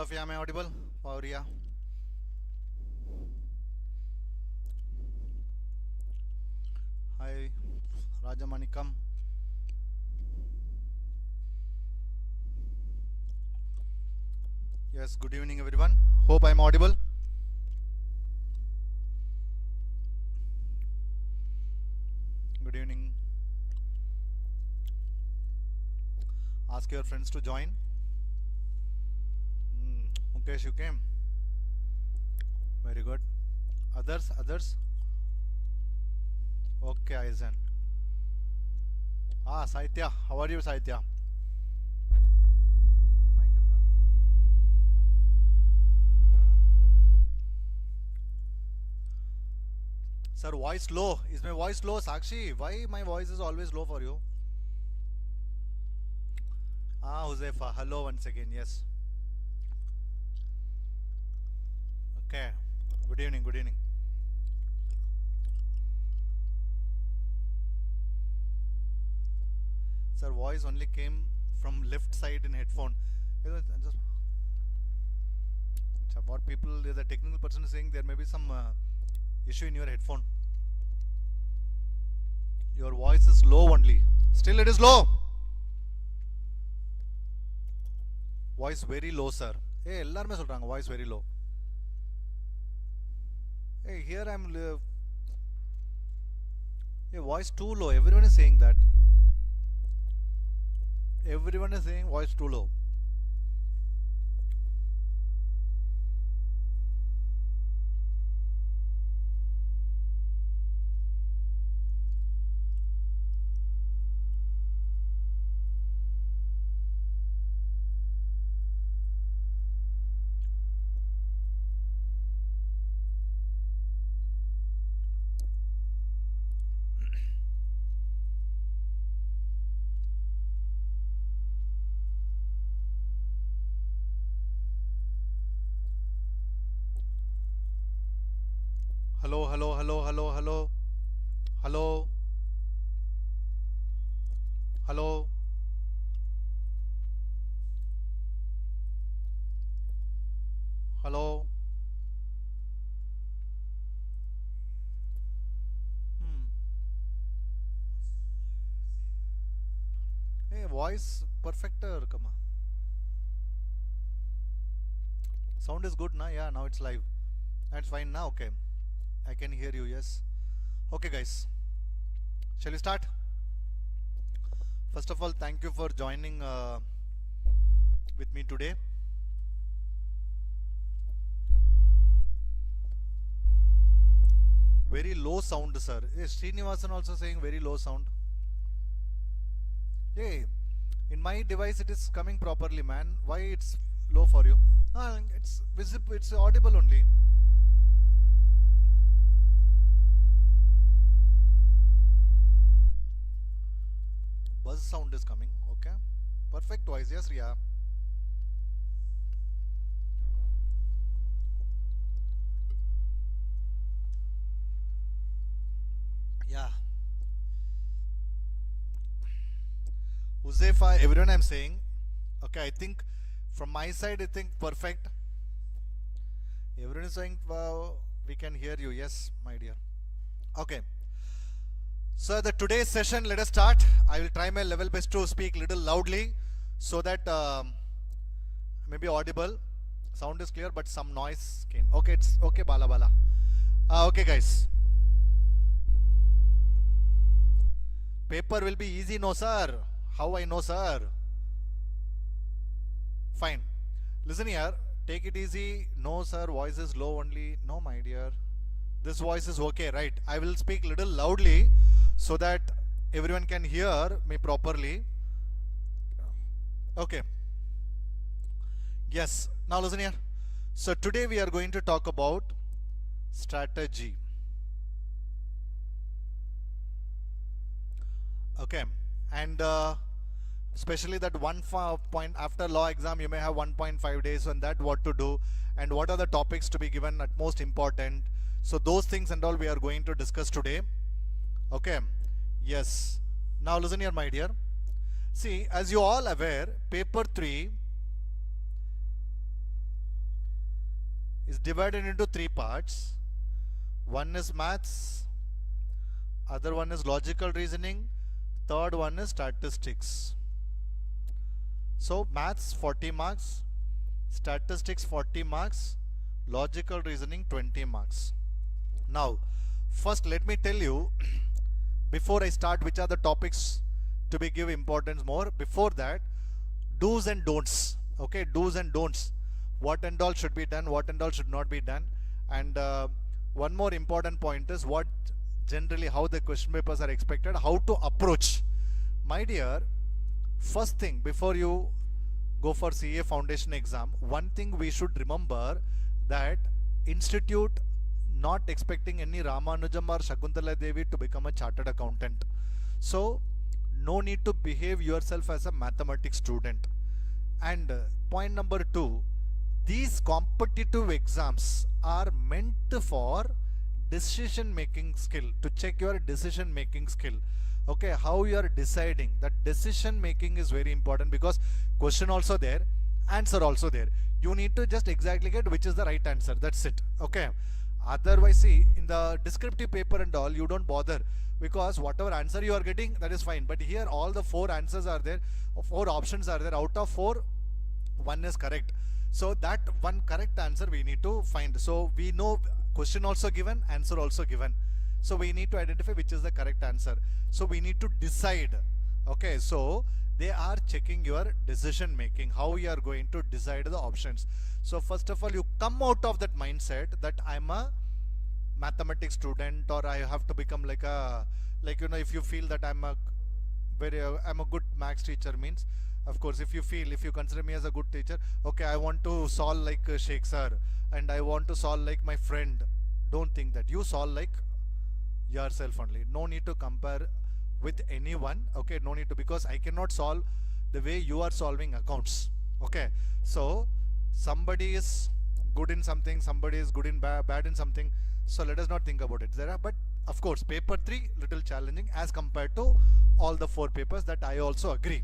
all of you, am I audible? Pauria. Hi, Rajamanikam. Yes, good evening everyone. Hope I am audible. Good evening. Ask your friends to join. Mukesh, you came. Very good. Others. Okay, Aizen. Saitya. How are you, Saitya? Sir, voice low. Is my voice low, Sakshi? Why my voice is always low for you? Josefa. Hello once again. Yes. Okay. Good evening. Good evening. Sir, voice only came from left side in headphone. Just what people, the technical person is saying there may be some issue in your headphone. Your voice is low only. Still it is low. Voice very low, sir. Hey, எல்லாருமே சொல்றாங்க voice very low. Hey, here I'm hey, voice too low. Everyone is saying that. Everyone is saying voice too low. Hello. Hey, voice perfect, come on. Sound is good, na? Yeah, now it's live. That's fine now. Okay, I can hear you. Yes. Okay, guys. Shall we start? First of all, thank you for joining with me today. Very low sound, sir. Is Srinivasan also saying very low sound? Hey, in my device it is coming properly, man. Why it's low for you? It's visible. It's audible only. Buzz sound is coming. Okay, perfect voice. Yes, Ria. Yeah. Uzefa, everyone I'm saying. Okay, I think from my side, I think perfect. Everyone is saying we can hear you. Yes, my dear. Okay. So the today's session, let us start. I will try my level best to speak little loudly so that maybe audible. Sound is clear, but some noise came. Okay, it's okay, Bala. Okay, guys. Paper will be easy, no, sir. How I know, sir? Fine. Listen here. Take it easy. No, sir. Voice is low only. No, my dear. This voice is okay, right? I will speak little loudly so that everyone can hear me properly. Okay. Yes. Now listen here. So today we are going to talk about strategy. Okay. And especially that one point after law exam, you may have 1.5 days on that, what to do and what are the topics to be given at most important. So those things and all we are going to discuss today. Okay. Yes. Now listen here, my dear. See, as you all aware, paper 3 is divided into three parts. One is maths, other one is logical reasoning, third one is statistics. So maths 40 marks, statistics 40 marks, logical reasoning 20 marks. Now first let me tell you before I start which are the topics to be give importance more. Before that, do's and don'ts. Okay, do's and don'ts. What and all should be done, what and all should not be done. And one more important point is what generally how the question papers are expected, how to approach. My dear, first thing before you go for CA foundation exam, one thing we should remember that institute not expecting any Ramanujam or Shakuntala Devi to become a chartered accountant. So no need to behave yourself as a mathematics student. And point number two, these competitive exams are meant for decision making skill, to check your decision making skill. Okay, how you are deciding, that decision making is very important, because question also there, answer also there. You need to just exactly get which is the right answer, that's it. Okay, otherwise see in the descriptive paper and all you don't bother, because whatever answer you are getting that is fine, but here all the four answers are there, four options are there, out of four one is correct. So that one correct answer we need to find. So we know question also given, answer also given, so we need to identify which is the correct answer. So we need to decide. Okay, so they are checking your decision making, how you are going to decide the options. So first of all, you come out of that mindset that I'm a mathematics student, or I have to become like a, like, you know, if you feel that I'm a good maths teacher, means of course if you feel, if you consider me as a good teacher, okay, I want to solve like Sheikh sir, and I want to solve like my friend. Don't think that. You solve like yourself only. No need to compare with anyone. Okay, no need to, because I cannot solve the way you are solving accounts. Okay, so somebody is good in something, somebody is good in bad in something, so let us not think about it. There are, but of course paper 3 little challenging as compared to all the 4 papers, that I also agree.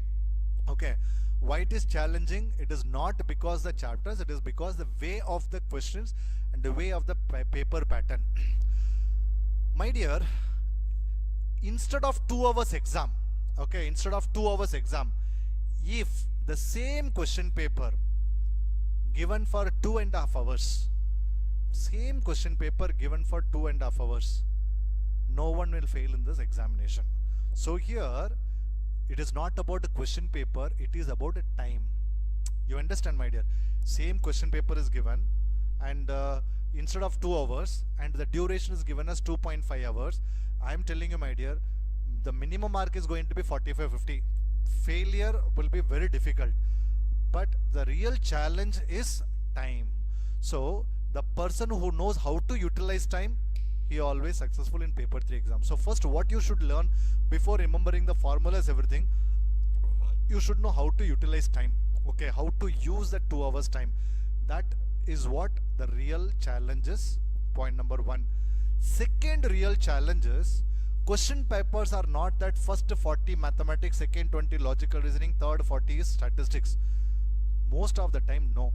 Okay, why it is challenging? It is not because the chapters, it is because the way of the questions and the way of the paper pattern. My dear, instead of 2 hours exam, okay, instead of 2 hours exam, if the same question paper given for 2.5 hours, same question paper given for 2.5 hours, no one will fail in this examination. So here it is not about the question paper, it is about the time. You understand, my dear? Same question paper is given, and instead of 2 hours, and the duration is given as 2.5 hours. I am telling you, my dear, the minimum mark is going to be 45-50. Failure will be very difficult, but the real challenge is time. So the person who knows how to utilize time, he always successful in paper 3 exam. So first what you should learn before remembering the formulas, everything, you should know how to utilize time. Okay, how to use that 2 hours time. That is what the real challenge is. Point number 1. Second real challenge is, question papers are not that first 40 mathematics, second 20 logical reasoning, third 40 is statistics. Most of the time, no.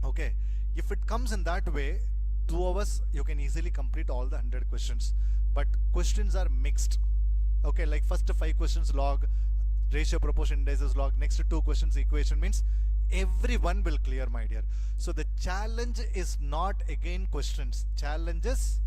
Okay, if it comes in that way, 2 hours you can easily complete all the 100 questions, but questions are mixed. Okay, like first 5 questions log, ratio, proportion, indices log, next 2 questions equation, means everyone will clear, my dear. So the challenge is not again questions, challenge is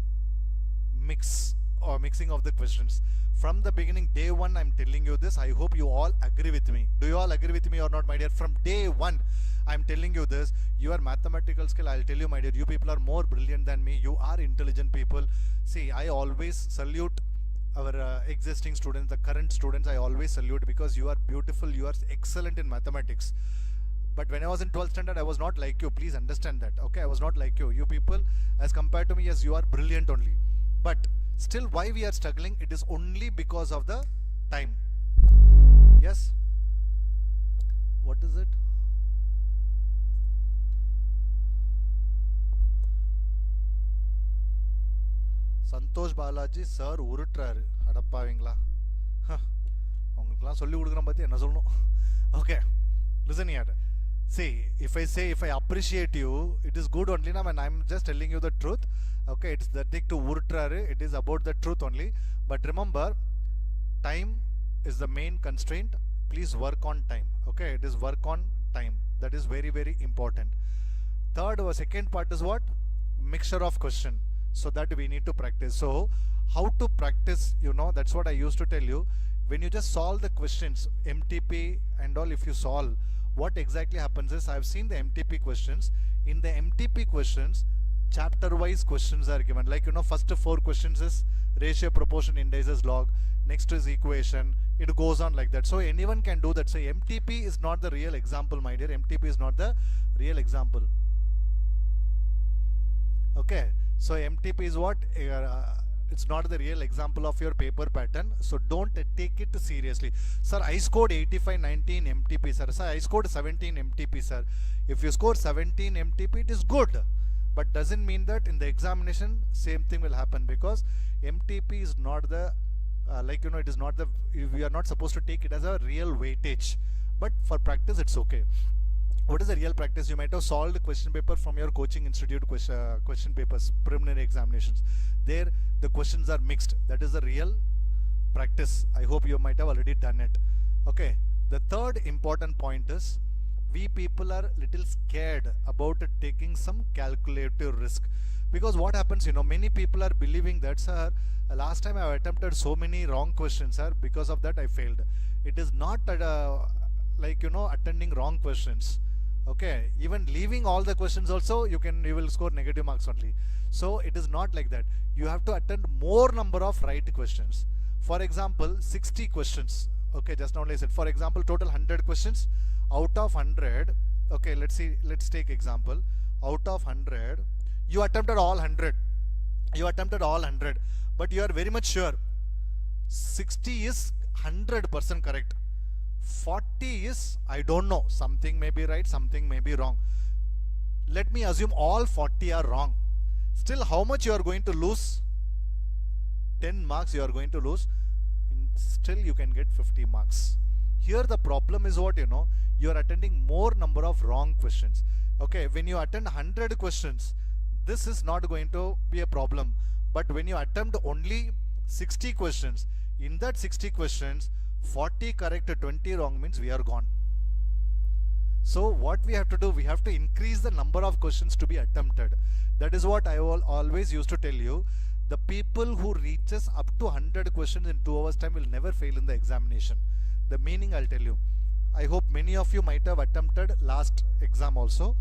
mix or mixing of the questions. From the beginning, day 1, I'm telling you this. I hope you all agree with me. Do you all agree with me or not, my dear? From day 1, I'm telling you this. Your mathematical skill, I'll tell you, my dear, you people are more brilliant than me. You are intelligent people. See, I always salute our existing students, the current students, I always salute, because you are beautiful, you are excellent in mathematics. But when I was in 12th standard, I was not like you. Please understand that. Okay, I was not like you. You people, as compared to me, yes, you are brilliant only. But still, why we are struggling? It is only because of the time. Yes? What is it? Santosh Balaji sir உருட்டுறாரு அடப்பாவீங்களா உங்களுக்குலாம் சொல்லி கொடுக்குறேன் பற்றி என்ன சொல்லணும். Okay, listen here. See, if I appreciate you, it is good only now, and I'm just telling you the truth. Okay, it's the thing to urtrare. It is about the truth only. But remember, time is the main constraint. Please work on time. Okay, it is work on time. That is very, very important. Third or second part is what? Mixture of question. So that we need to practice. So how to practice, that's what I used to tell you. When you just solve the questions, MTP and all, if you solve, what exactly happens is, I've seen the MTP questions. In the MTP questions, chapter wise questions are given. Like, first 4 questions is ratio, proportion, indices, log. Next is equation. It goes on like that. So anyone can do that. So MTP is not the real example, my dear. MTP is not the real example. Okay, so MTP is what? It's not the real example of your paper pattern, so don't take it seriously. Sir, I scored 85-90 in MTP, sir. Sir, I scored 17 MTP, sir. If you score 17 MTP, it is good, but doesn't mean that in the examination same thing will happen, because MTP is not the it is not the, we are not supposed to take it as a real weightage, but for practice it's okay. What is the real practice? You might have solved the question paper from your coaching institute question papers, preliminary examinations. There the questions are mixed. That is the real practice. I hope you might have already done it. Okay. The third important point is, we people are little scared about taking some calculative risk. Because what happens, many people are believing that, sir, last time I attempted so many wrong questions, sir, because of that I failed. It is not attending wrong questions. Okay, even leaving all the questions also, you will score negative marks only. So it is not like that. You have to attend more number of right questions. For example, 60 questions. Okay, just now I said, for example, total 100 questions. Out of 100, okay, let's take example. Out of 100, you attempted all 100. You attempted all 100, but you are very much sure 60 is 100% correct. 40 is, I don't know, something may be right, something may be wrong. Let me assume all 40 are wrong. Still, how much you are going to lose? 10 marks you are going to lose. Still, you can get 50 marks. Here the problem is what, you are attending more number of wrong questions. Okay, when you attend 100 questions, this is not going to be a problem. But when you attempt only 60 questions, in that 60 questions, 40 correct, 20 wrong means we are gone. So what we have to do, we have to increase the number of questions to be attempted. That is what I will always used to tell you. The people who reaches up to 100 questions in 2 hours time will never fail in the examination. The meaning I'll tell you. I hope many of you might have attempted last exam also.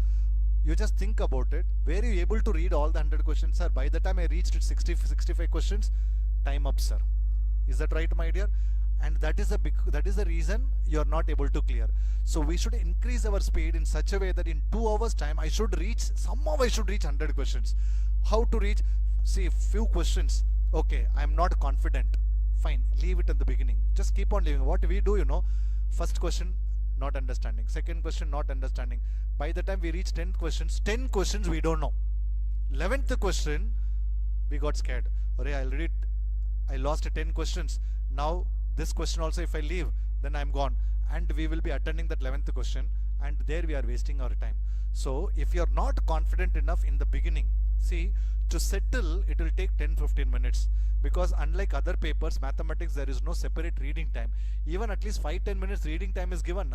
You just think about it. Were you able to read all the 100 questions, sir? By the time I reached 65 questions, time up, sir. Is that right, my dear? And that is the reason you are not able to clear. So we should increase our speed in such a way that in 2 hours time somehow I should reach 100 questions. How to reach? See, few questions. Okay, I am not confident. Fine, leave it at the beginning. Just keep on leaving. What we do, first question, not understanding. Second question, not understanding. By the time we reach 10 questions we don't know. 11th question, we got scared. I lost 10 questions. Now this question also, if I leave, then I'm gone, and we will be attending that 11th question, and there we are wasting our time. So if you are not confident enough in the beginning, see, to settle it will take 10-15 minutes, because unlike other papers, mathematics, there is no separate reading time. Even at least 5-10 minutes reading time is given,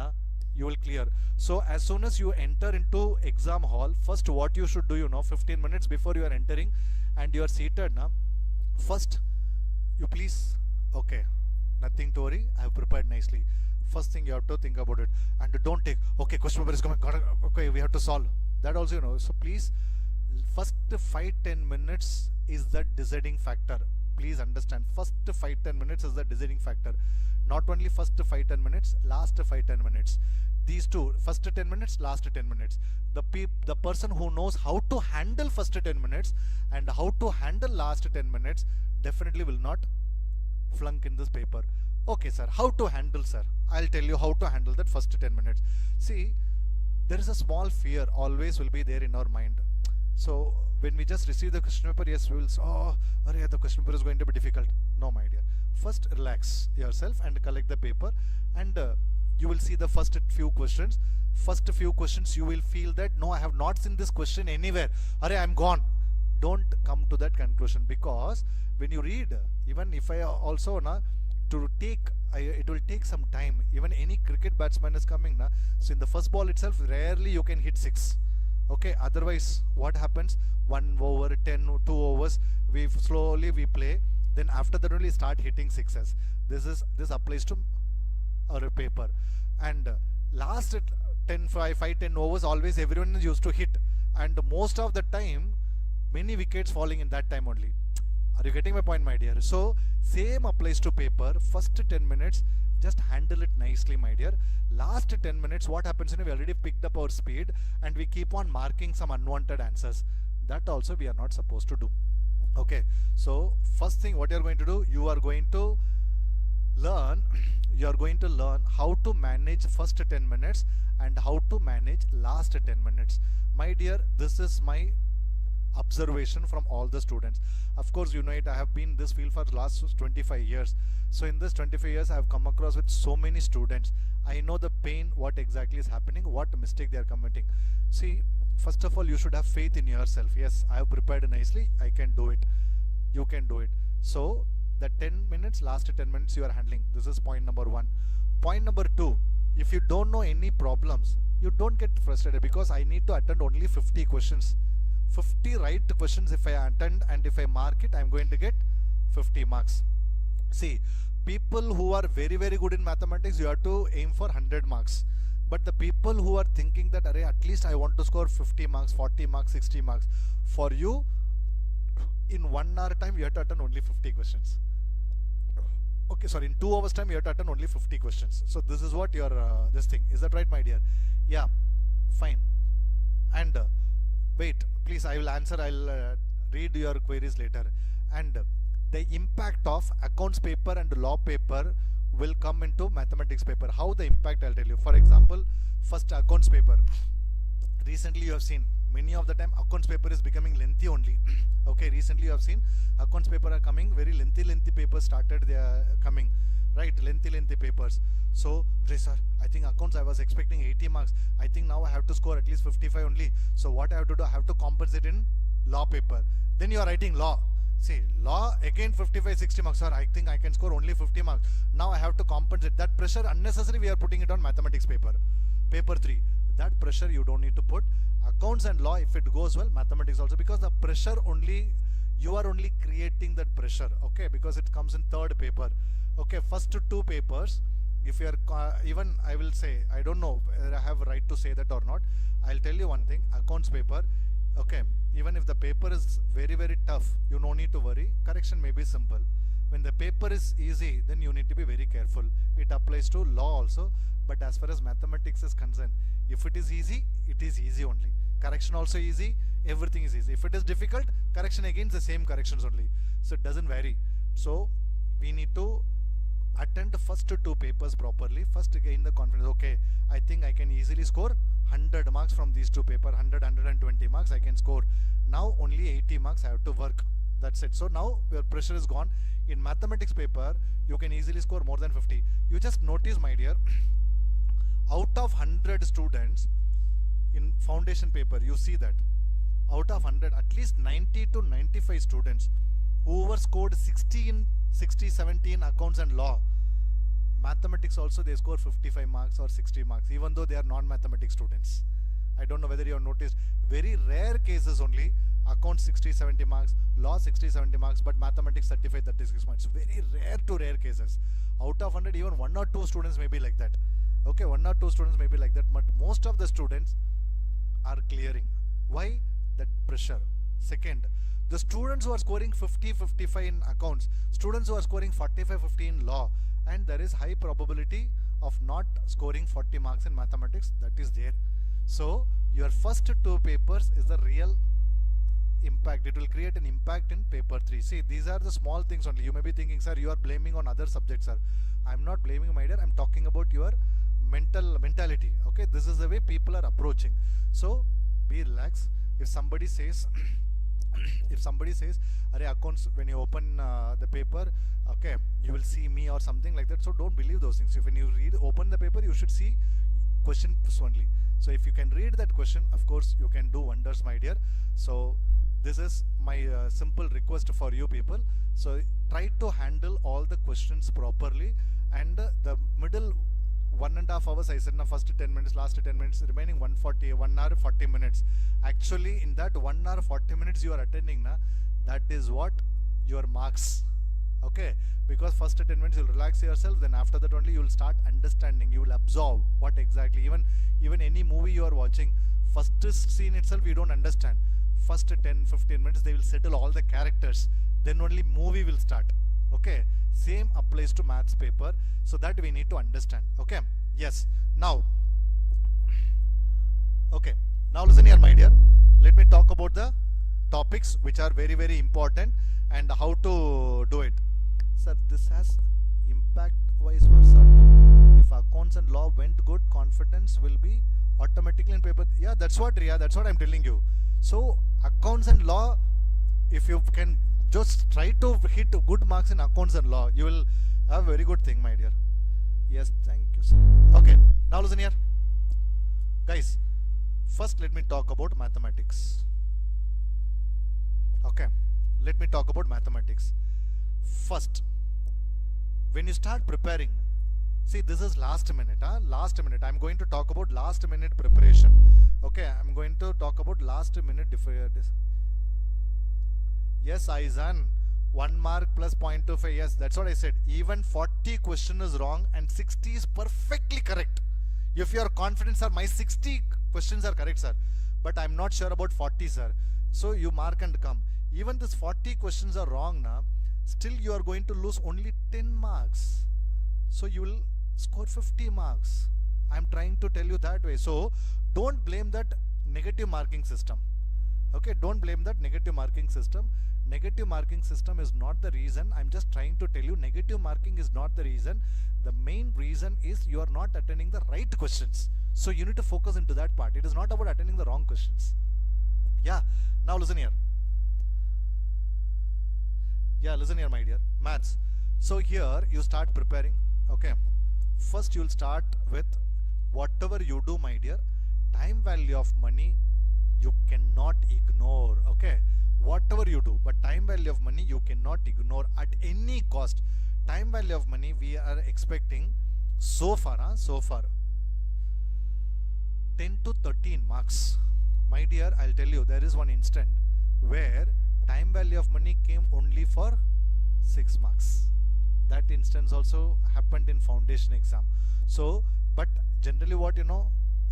you will clear. So as soon as you enter into exam hall, first what you should do, 15 minutes before you are entering and you are seated, first you please, okay, nothing to worry, I have prepared nicely. First thing you have to think about it, and don't take, okay, question paper is coming, okay, we have to solve that also, so please, first 5-10 minutes is the deciding factor. Please understand, first 5-10 minutes is the deciding factor. Not only first 5-10 minutes, last 5-10 minutes. These two, first 10 minutes, last 10 minutes. The person who knows how to handle first 10 minutes and how to handle last 10 minutes definitely will not flunk in this paper. Okay, sir, how to handle, sir? I'll tell you how to handle that first 10 minutes. See, there is a small fear always will be there in our mind. So when we just receive the question paper, yes, we will say, oh, the question paper is going to be difficult. No, my dear. First, relax yourself and collect the paper, and you will see the first few questions. First few questions you will feel that no, I have not seen this question anywhere. Arey, I'm gone. Don't come to that conclusion, because when you read, even if I also to take it will take some time. Even any cricket batsman is coming so in the first ball itself rarely you can hit 6. Okay, otherwise what happens, 1 over 10, 2 overs, we slowly we play, then after that only start hitting sixes. This applies to our paper. And last 10 overs always everyone is used to hit, and most of the time many wickets falling in that time only. Are you getting my point, my dear? So same applies to paper. First 10 minutes just handle it nicely, my dear. Last 10 minutes what happens, we already picked up our speed and we keep on marking some unwanted answers. That also we are not supposed to do. Okay, so first thing what you are going to do, you are going to learn how to manage first 10 minutes and how to manage last 10 minutes. My dear, this is my observation from all the students. Of course, you know it, I have been in this field for the last 25 years. So in this 25 years I have come across with so many students. I know the pain, what exactly is happening, what mistake they are committing. See, first of all, you should have faith in yourself. Yes, I have prepared nicely, I can do it. You can do it. So the 10 minutes, last 10 minutes you are handling. This is point number 1. Point number 2, if you don't know any problems, you don't get frustrated, because I need to attend only 50 questions. 50 right questions if I attend, and if I mark it, I am going to get 50 marks. See, people who are very good in mathematics, you have to aim for 100 marks. But the people who are thinking that array, at least I want to score 50 marks, 40 marks, 60 marks, for you, in 1 hour time, you have to attend only 50 questions. Okay, sorry, in 2 hours time, you have to attend only 50 questions. So this is what your, this thing. Is that right, my dear? Yeah, fine. And wait, please, I will answer, I'll read your queries later. And the impact of accounts paper and law paper will come into mathematics paper. How the impact, I'll tell you. For example, first accounts paper. Recently you have seen, many of the time accounts paper is becoming lengthy only. Okay, recently you have seen accounts paper are coming, very lengthy papers started, they are coming, right? Lengthy papers. So, sir, I think accounts I was expecting 80 marks. I think now I have to score at least 55 only. So what I have to do, I have to compensate in law paper. Then you are writing law. See, law again 55, 60 marks. Sir, I think I can score only 50 marks. Now I have to compensate. That pressure unnecessary, we are putting it on mathematics paper. Paper 3. That pressure you don't need to put. Accounts and law, if it goes well, mathematics also, because the pressure only, you are only creating that pressure, okay, because it comes in third paper. Okay, first 2 papers, if you are, even I will say, I don't know whether I have a right to say that or not. I'll tell you one thing, accounts paper, okay, even if the paper is very tough, you no need to worry, correction may be simple. When the paper is easy, then you need to be very careful. It applies to law also, but as far as mathematics is concerned, if it is easy, it is easy only. Correction also easy, everything is easy. If it is difficult, correction again is the same corrections only. So it doesn't vary. So we need to attend the first 2 papers properly. First gain the confidence, okay, I think I can easily score 100 marks from these 2 papers, 100, 120 marks I can score. Now only 80 marks I have to work. That's it. So now your pressure is gone. In mathematics paper, you can easily score more than 50. You just notice, my dear, out of 100 students in foundation paper, you see that out of 100, at least 90 to 95 students who were scored 60, 70 in accounts and law. Mathematics also they score 55 marks or 60 marks, even though they are non-mathematics students. I don't know whether you have noticed, very rare cases only, accounts 60, 70 marks, law 60, 70 marks, but mathematics 35, 36 marks. Very rare cases. Out of 100, even 1 or 2 students may be like that. Okay, 1 or 2 students may be like that, but most of the students are clearing. Why? That pressure. Second, the students who are scoring 50, 55 in accounts, students who are scoring 45, 50 in law, and there is high probability of not scoring 40 marks in mathematics, that is there. So your first 2 papers is the real impact. It will create an impact in paper 3. See, these are the small things only. You may be thinking, sir, you are blaming on other subjects, sir. I am not blaming, my dear. I am talking about your mentality. Okay, this is the way people are approaching. So be relaxed. If somebody says If somebody says, "Arey accounts," when you open the paper, okay, you will see me or something like that. So don't believe those things. If when you open the paper, you should see questions only. So if you can read that question, of course you can do wonders, my dear. So this is my simple request for you people. So try to handle all the questions properly, and the middle 1.5 hours I said, na, first 10 minutes, last 10 minutes, remaining 1 hour 40 minutes. Actually in that 1 hour 40 minutes you are attending, na, that is what your marks. Okay, because first 10 minutes you'll relax yourself, then after that only you will start understanding, you will absorb what exactly, even any movie you are watching, first scene itself you don't understand, first 10-15 minutes they will settle all the characters, then only movie will start. Okay, same applies to maths paper, so that we need to understand. Okay, yes, now okay, now listen here, my dear, let me talk about the topics which are very very important and how to do it. Sir, this has impact vice versa. If accounts and law went good, confidence will be automatically in paper. Yeah, that's what, Riya, that's what I'm telling you. So accounts and law, if you can just try to hit good marks in accounts and law, you will have a very good thing, my dear. Yes, thank you, sir. Okay, now listen here, guys. First let me talk about mathematics. Okay, let me talk about mathematics. First, when you start preparing, see, this is last minute, last minute. I'm going to talk about last minute preparation. Okay, I'm going to talk about last minute yes, Aizan, 1 mark plus 0.25. Yes, that's what I said. Even 40 question is wrong and 60 is perfectly correct. If you are confident, sir, my 60 questions are correct, sir, but I'm not sure about 40, sir. So you mark and come. Even this 40 questions are wrong now, still you are going to lose only 10 marks. So you will score 50 marks. I'm trying to tell you that way. So don't blame that negative marking system. Okay, don't blame that negative marking system. Negative marking system is not the reason. I'm just trying to tell you, negative marking is not the reason. The main reason is you are not attending the right questions. So you need to focus into that part. It is not about attending the wrong questions. Yeah, now listen here. Yeah, listen here, my dear. Maths. So here you start preparing. Okay, first you will start with whatever you do, my dear. Time value of money you cannot ignore. Okay, whatever you do, but time value of money you cannot ignore at any cost. Time value of money we are expecting so far 10 to 13 marks. My dear, I'll tell you, there is one instant where time value of money came only for 6 marks. That instance also happened in foundation exam. So, but generally what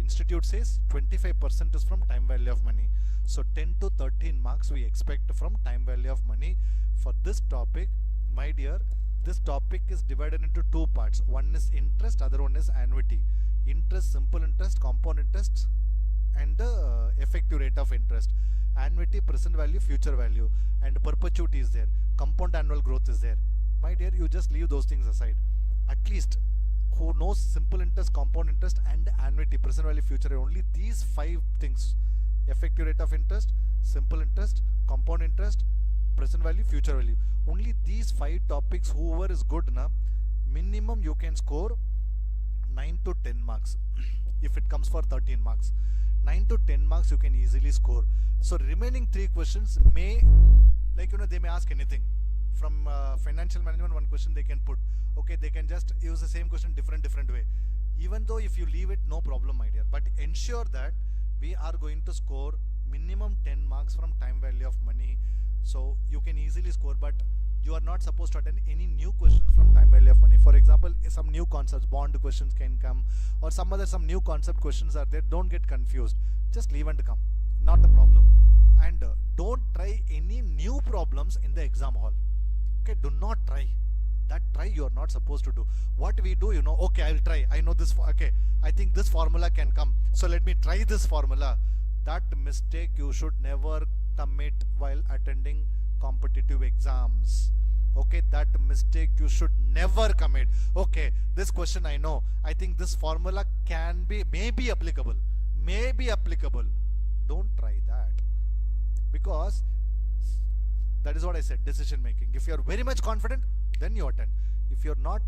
institute says 25% is from time value of money. So 10 to 13 marks we expect from time value of money for this topic. My dear, this topic is divided into 2 parts. One is interest, other one is annuity. Interest, simple interest, compound interest, and the effective rate of interest. Annuity, present value, future value, and perpetuity is there. Compound annual growth is there. My dear, you just leave those things aside. At least who knows simple interest, compound interest, and annuity, present value, future value, only these 5 things: effective rate of interest, simple interest, compound interest, present value, future value. Only these 5 topics, whoever is good na, minimum you can score 9 to 10 marks. If it comes for 13 marks, 9 to 10 marks you can easily score. So remaining 3 questions may, like they may ask anything. From financial management, 1 question they can put. Okay, they can just use the same question different way. Even though if you leave it, no problem, my dear. But ensure that we are going to score minimum 10 marks from time value of money. So you can easily score, but you are not supposed to attend any new questions from time value of money. For example, some new concepts, bond questions can come, or some new concept questions are there. Don't get confused. Just leave and come. Not a problem. And don't try any new problems in the exam hall. Okay, do not try. That try you are not supposed to do. What we do, okay, I'll try. I know this. Okay, I think this formula can come. So let me try this formula. That mistake you should never commit while attending competitive exams. Okay, that mistake you should never commit. Okay, this question I know. I think this formula may be applicable. Don't try that. Because That is what I said, decision making. If you are very much confident, then you attend. If you are not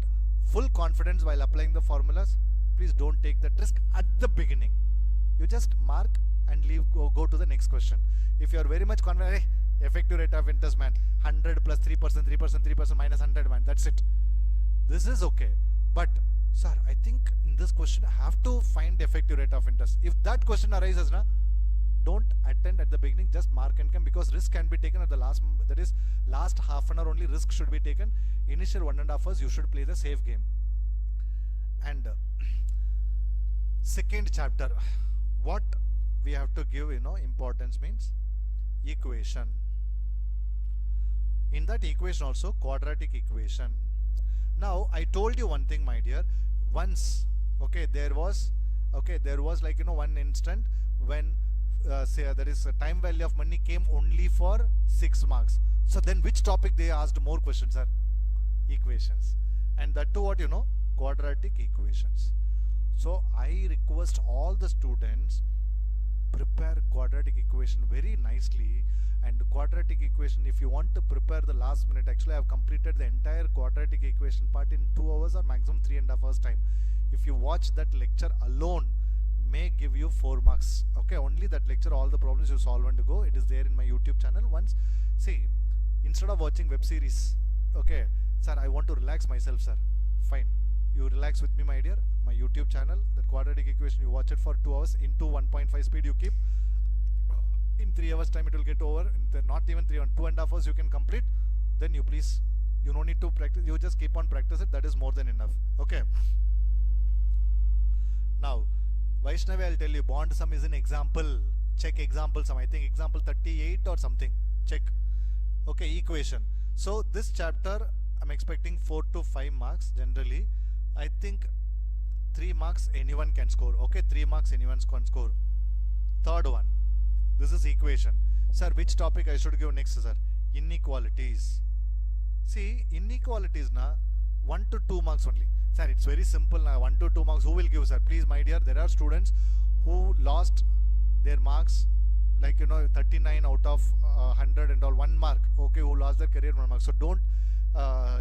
full confidence while applying the formulas, please don't take that risk at the beginning. You just mark and leave, go to the next question. If you are very much confident, hey, effective rate of interest, man, 100 plus 3%, 3%, 3% minus 100, man, that's it. This is okay. But sir, I think in this question I have to find effective rate of interest. If that question arises, na, don't attend at the beginning, just mark and come, because risk can be taken at the last, that is last half an hour only risk should be taken. Initial 1.5 hours you should play the safe game. And second chapter, what we have to give, importance means equation. In that equation also quadratic equation. Now I told you one thing, my dear. Once, there was like one instant when say there is a time value of money came only for 6 marks. So then which topic they asked more questions are? Equations. And that too what quadratic equations. So I request all the students prepare quadratic equation very nicely. And quadratic equation, if you want to prepare the last minute, actually I have completed the entire quadratic equation part in 2 hours or maximum 3.5 hours time. If you watch that lecture alone, may give you 4 marks. Only that lecture, all the problems you solve and go. It is there in my YouTube channel. Once, see, instead of watching web series, sir, I want to relax myself, sir. Fine, you relax with me, my dear. My YouTube channel, that quadratic equation, you watch it for 2 hours into 1.5 speed you keep. In 3 hours time it will get over. Not even 3 hours, 2.5 hours you can complete. Then you please, you don't need to practice, you just keep on practice it. That is more than enough. Now Vaishnavi, I'll tell you, bond sum is an example. Check example sum. I think example 38 or something. Check. Equation. So this chapter I'm expecting 4 to 5 marks generally. I think 3 marks anyone can score. 3 marks anyone can score. Third one. This is equation. Sir, which topic I should give next, sir? Inequalities. See, inequalities na 1 to 2 marks only. Sir, it's very simple now. 1 to 2 marks. Who will give, sir? Please, my dear, there are students who lost their marks, like 39 out of 100 and all, 1 mark. Who lost their career 1 mark. So don't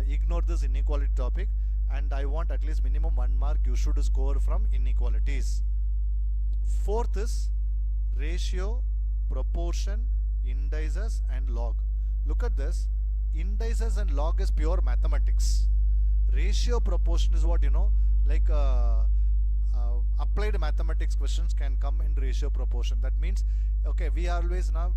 ignore this inequality topic. And I want at least minimum 1 mark you should score from inequalities. Fourth is ratio, proportion, indices and log. Look at this. Indices and log is pure mathematics. Ratio, proportion is what, like applied mathematics questions can come in ratio, proportion. That means, we always now,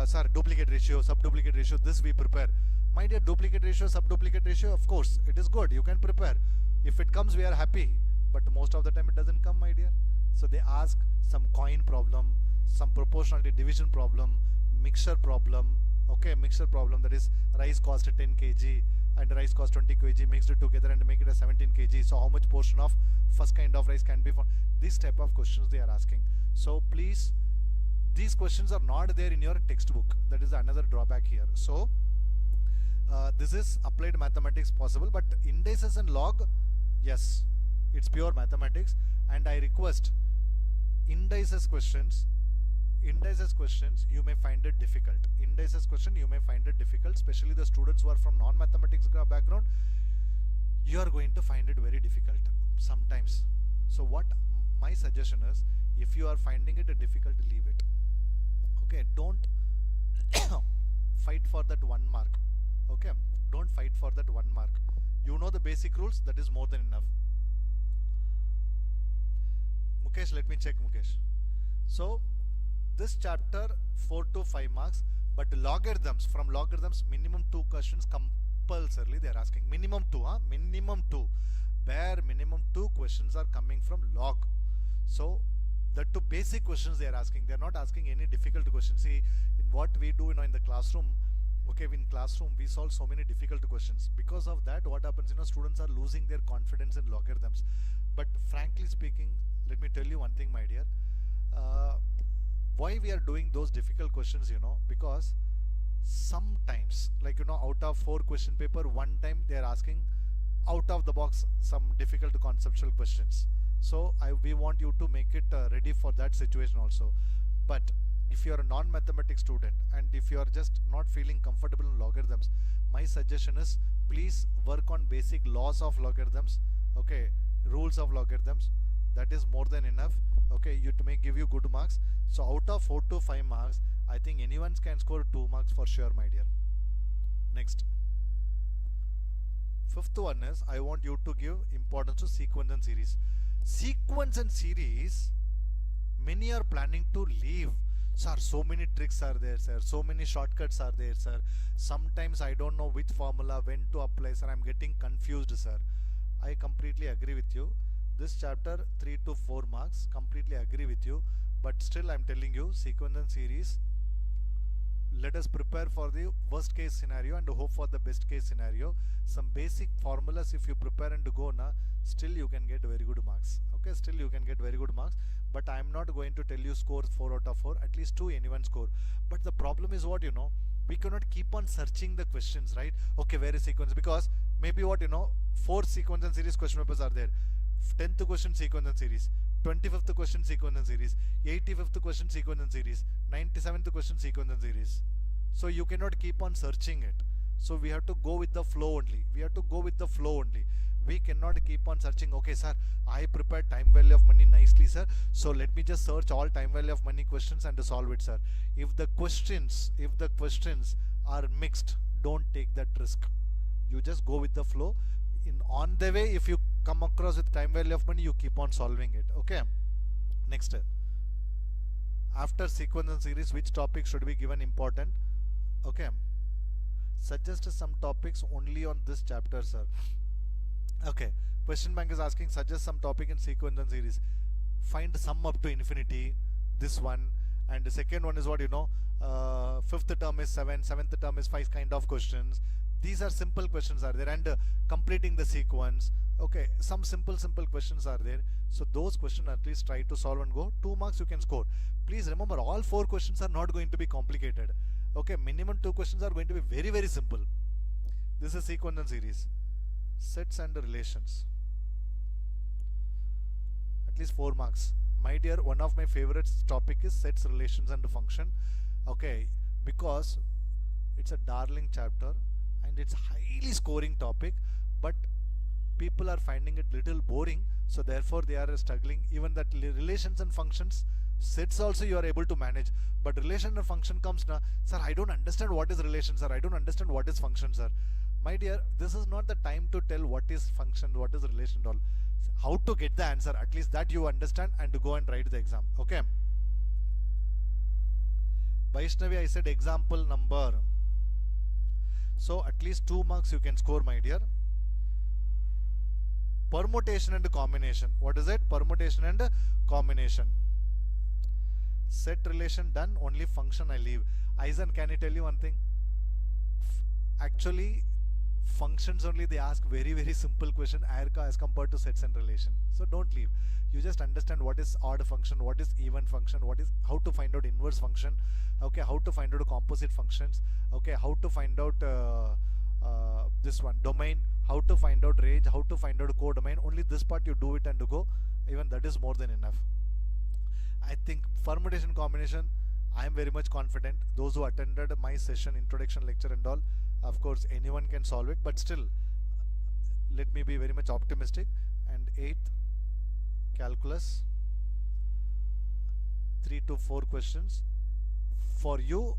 sir, duplicate ratio, subduplicate ratio, this we prepare. My dear, duplicate ratio, subduplicate ratio, of course, it is good, you can prepare. If it comes, we are happy. But most of the time it doesn't come, my dear. So they ask some coin problem, some proportionality division problem, mixture problem, mixture problem, that is rice cost 10 kg and rice cost 20 kg, mixed it together and make it a 17 kg. So how much portion of first kind of rice can be found? This type of questions they are asking. So please, these questions are not there in your textbook. That is another drawback here. So this is applied mathematics possible, but indices and log, yes, it's pure mathematics. And I request indices questions you may find it difficult. Indices question you may find it difficult, especially the students who are from non-mathematics background. You are going to find it very difficult sometimes. So what my suggestion is, if you are finding it difficult, leave it. Don't fight for that 1 mark. Don't fight for that 1 mark. You know the basic rules, that is more than enough. Mukesh, let me check, Mukesh. So this chapter 4 to 5 marks, but logarithms, from logarithms minimum 2 questions compulsorily they are asking. Minimum 2, minimum 2. Bare minimum 2 questions are coming from log. So the 2 basic questions they are asking. They are not asking any difficult questions. See, in what we do in the classroom, in classroom we solve so many difficult questions. Because of that, what happens, students are losing their confidence in logarithms. But frankly speaking, let me tell you one thing, my dear. Why we are doing those difficult questions, because sometimes, like, out of 4 question paper, 1 time they are asking out of the box some difficult conceptual questions. So we want you to make it ready for that situation also. But if you are a non-mathematics student and if you are just not feeling comfortable in logarithms, my suggestion is please work on basic laws of logarithms, okay, rules of logarithms. That is more than enough. Okay, it may give you good marks. So out of 4 to 5 marks, I think anyone can score 2 marks for sure, my dear. Next, fifth one is I want you to give importance to sequence and series. Sequence and series, many are planning to leave. Sir, so many tricks are there, sir. So many shortcuts are there, sir. Sometimes I don't know which formula, when to apply, sir. I'm getting confused, sir. I completely agree with you. This chapter 3 to 4 marks, completely agree with you. But still I'm telling you, sequence and series, let us prepare for the worst case scenario and hope for the best case scenario. Some basic formulas if you prepare and go na, still you can get very good marks. Okay, still you can get very good marks. But I am not going to tell you score 4 out of 4, at least 2 anyone score. But the problem is what, we cannot keep on searching the questions, right? Okay, where is sequence? Because maybe what, 4 sequence and series question papers are there. 10th question sequence and series, 25th question sequence and series, 85th question sequence and series, 97th question sequence and series. So you cannot keep on searching it. So we have to go with the flow only. We cannot keep on searching. Okay, sir, I prepared time value of money nicely, sir. So let me just search all time value of money questions and solve it, sir. If the questions are mixed, don't take that risk. You just go with the flow. On the way, if you come across with time value of money, you keep on solving it. Okay. Next, after sequence and series, which topic should be given important? Okay, suggest some topics only on this chapter, sir. Okay, question bank is asking suggest some topic in sequence and series. Find sum up to infinity, this one. And the second one is what, fifth term is 7, seventh term is 5 kind of questions. These are simple questions are there, and completing the sequence. Okay, some simple questions are there. So those questions at least try to solve and go. 2 marks you can score. Please remember, all 4 questions are not going to be complicated. Okay, minimum 2 questions are going to be very, very simple. This is sequence and series. Sets and relations. At least 4 marks. My dear, one of my favorite topic is sets, relations and function. Okay, because it's a darling chapter and it's highly scoring topic, but people are finding it little boring, so therefore they are struggling. Even that relations and functions, sets also you are able to manage, but relation and function comes na, sir, I don't understand what is relation, sir, I don't understand what is function, sir. My dear, this is not the time to tell what is function, what is relation at all. How to get the answer, at least that you understand, and to go and write the exam. Okay, Vaishnavi, I said example number. So at least 2 marks you can score, my dear. Permutation and combination. What is it? Permutation and combination. Set relation done, only function I leave. Aizen, can I tell you one thing? Actually, functions only they ask very, very simple question as compared to sets and relation. So don't leave. You just understand what is odd function, what is even function, how to find out inverse function, okay, how to find out composite functions, okay, how to find out this one, domain, how to find out range, how to find out codomain. Only this part you do it and to go. Even that is more than enough. I think permutation combination, I am very much confident. Those who attended my session, introduction lecture and all, of course anyone can solve it, but still let me be very much optimistic. And 8th, calculus, 3 to 4 questions. For you,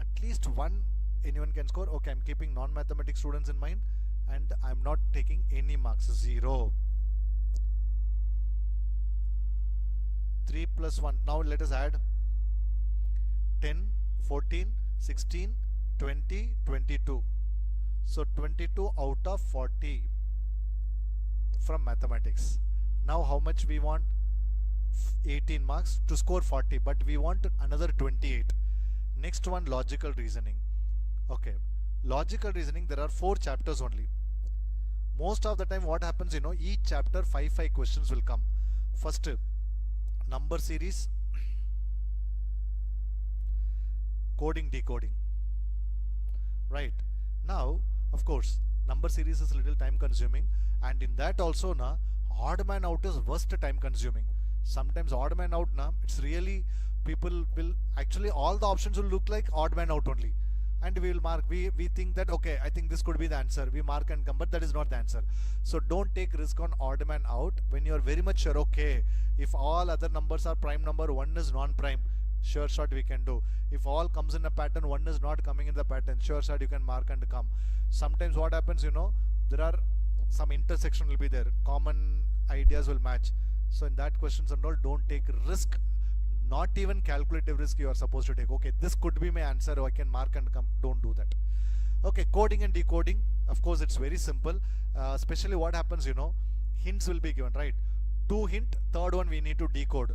at least 1 anyone can score. Okay, I'm keeping non-mathematics students in mind, and I'm not taking any marks, 0. 3 plus 1. Now let us add 10, 14, 16, 20, 22. So 22 out of 40 from mathematics. Now how much we want? 18 marks to score 40, but we want another 28. Next one, logical reasoning. Okay, logical reasoning, there are 4 chapters only. Most of the time what happens, each chapter 5 questions will come. First, number series, coding, decoding. Right, now of course number series is a little time consuming, and in that also odd man out is worst time consuming. Sometimes odd man out it's really people will actually, all the options will look like odd man out only, and we will mark, we think that okay, I think this could be the answer, we mark and come, but that is not the answer. So don't take risk on odd man out when you are very much sure, okay, if all other numbers are prime number, one is non-prime, sure shot we can do. If all comes in a pattern, one is not coming in the pattern, sure shot you can mark and come. Sometimes what happens, there are some intersection will be there, common ideas will match. So in that questions and all, don't take risk, not even calculative risk you are supposed to take. Okay, this could be my answer, I can mark and come. Don't do that. Okay, coding and decoding, of course it's very simple. Especially what happens, hints will be given, right? 2 hint, third one we need to decode.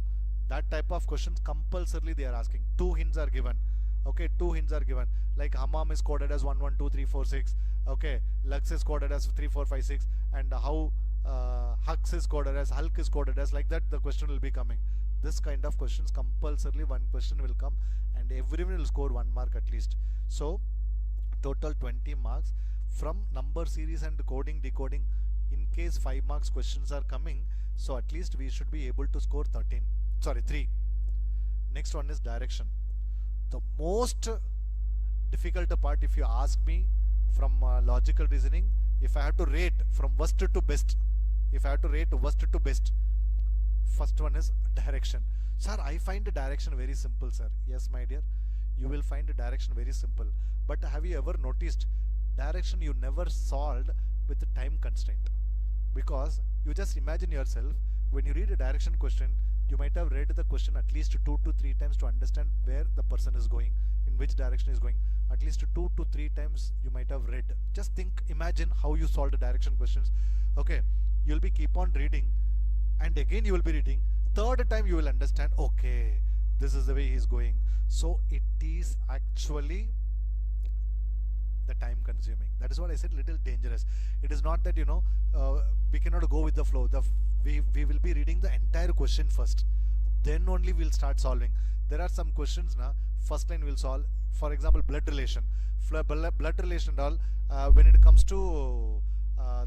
That type of questions compulsorily they are asking. 2 hints are given. Okay, 2 hints are given. Like hammam is coded as 1 1 2 3 4 6. Okay, lux is coded as 3 4 5 6, and how hux is coded as, hulk is coded as, like that the question will be coming. This kind of questions compulsorily one question will come, and everyone will score 1 mark at least. So total 20 marks from number series and coding decoding. In case 5 marks questions are coming, so at least we should be able to score 3. Next one is direction. The most difficult part, if you ask me, from logical reasoning, if I have to rate from worst to best, first one is direction. Sir, I find the direction very simple, sir. Yes, my dear, you will find the direction very simple. But have you ever noticed direction you never solved with the time constraint? Because you just imagine yourself, when you read a direction question, you might have read the question at least 2 to 3 times to understand where the person is going, in which direction is going. At least 2 to 3 times you might have read. Just imagine how you solve the direction questions. Okay, you'll be keep on reading, and again you will be reading. Third time you will understand, okay, this is the way he is going. So it is actually the time consuming. That is what I said, little dangerous. It is not that we cannot go with the flow. We will be reading the entire question first, then only we'll start solving. There are some questions now, first line we'll solve. For example, blood relation and all. When it comes to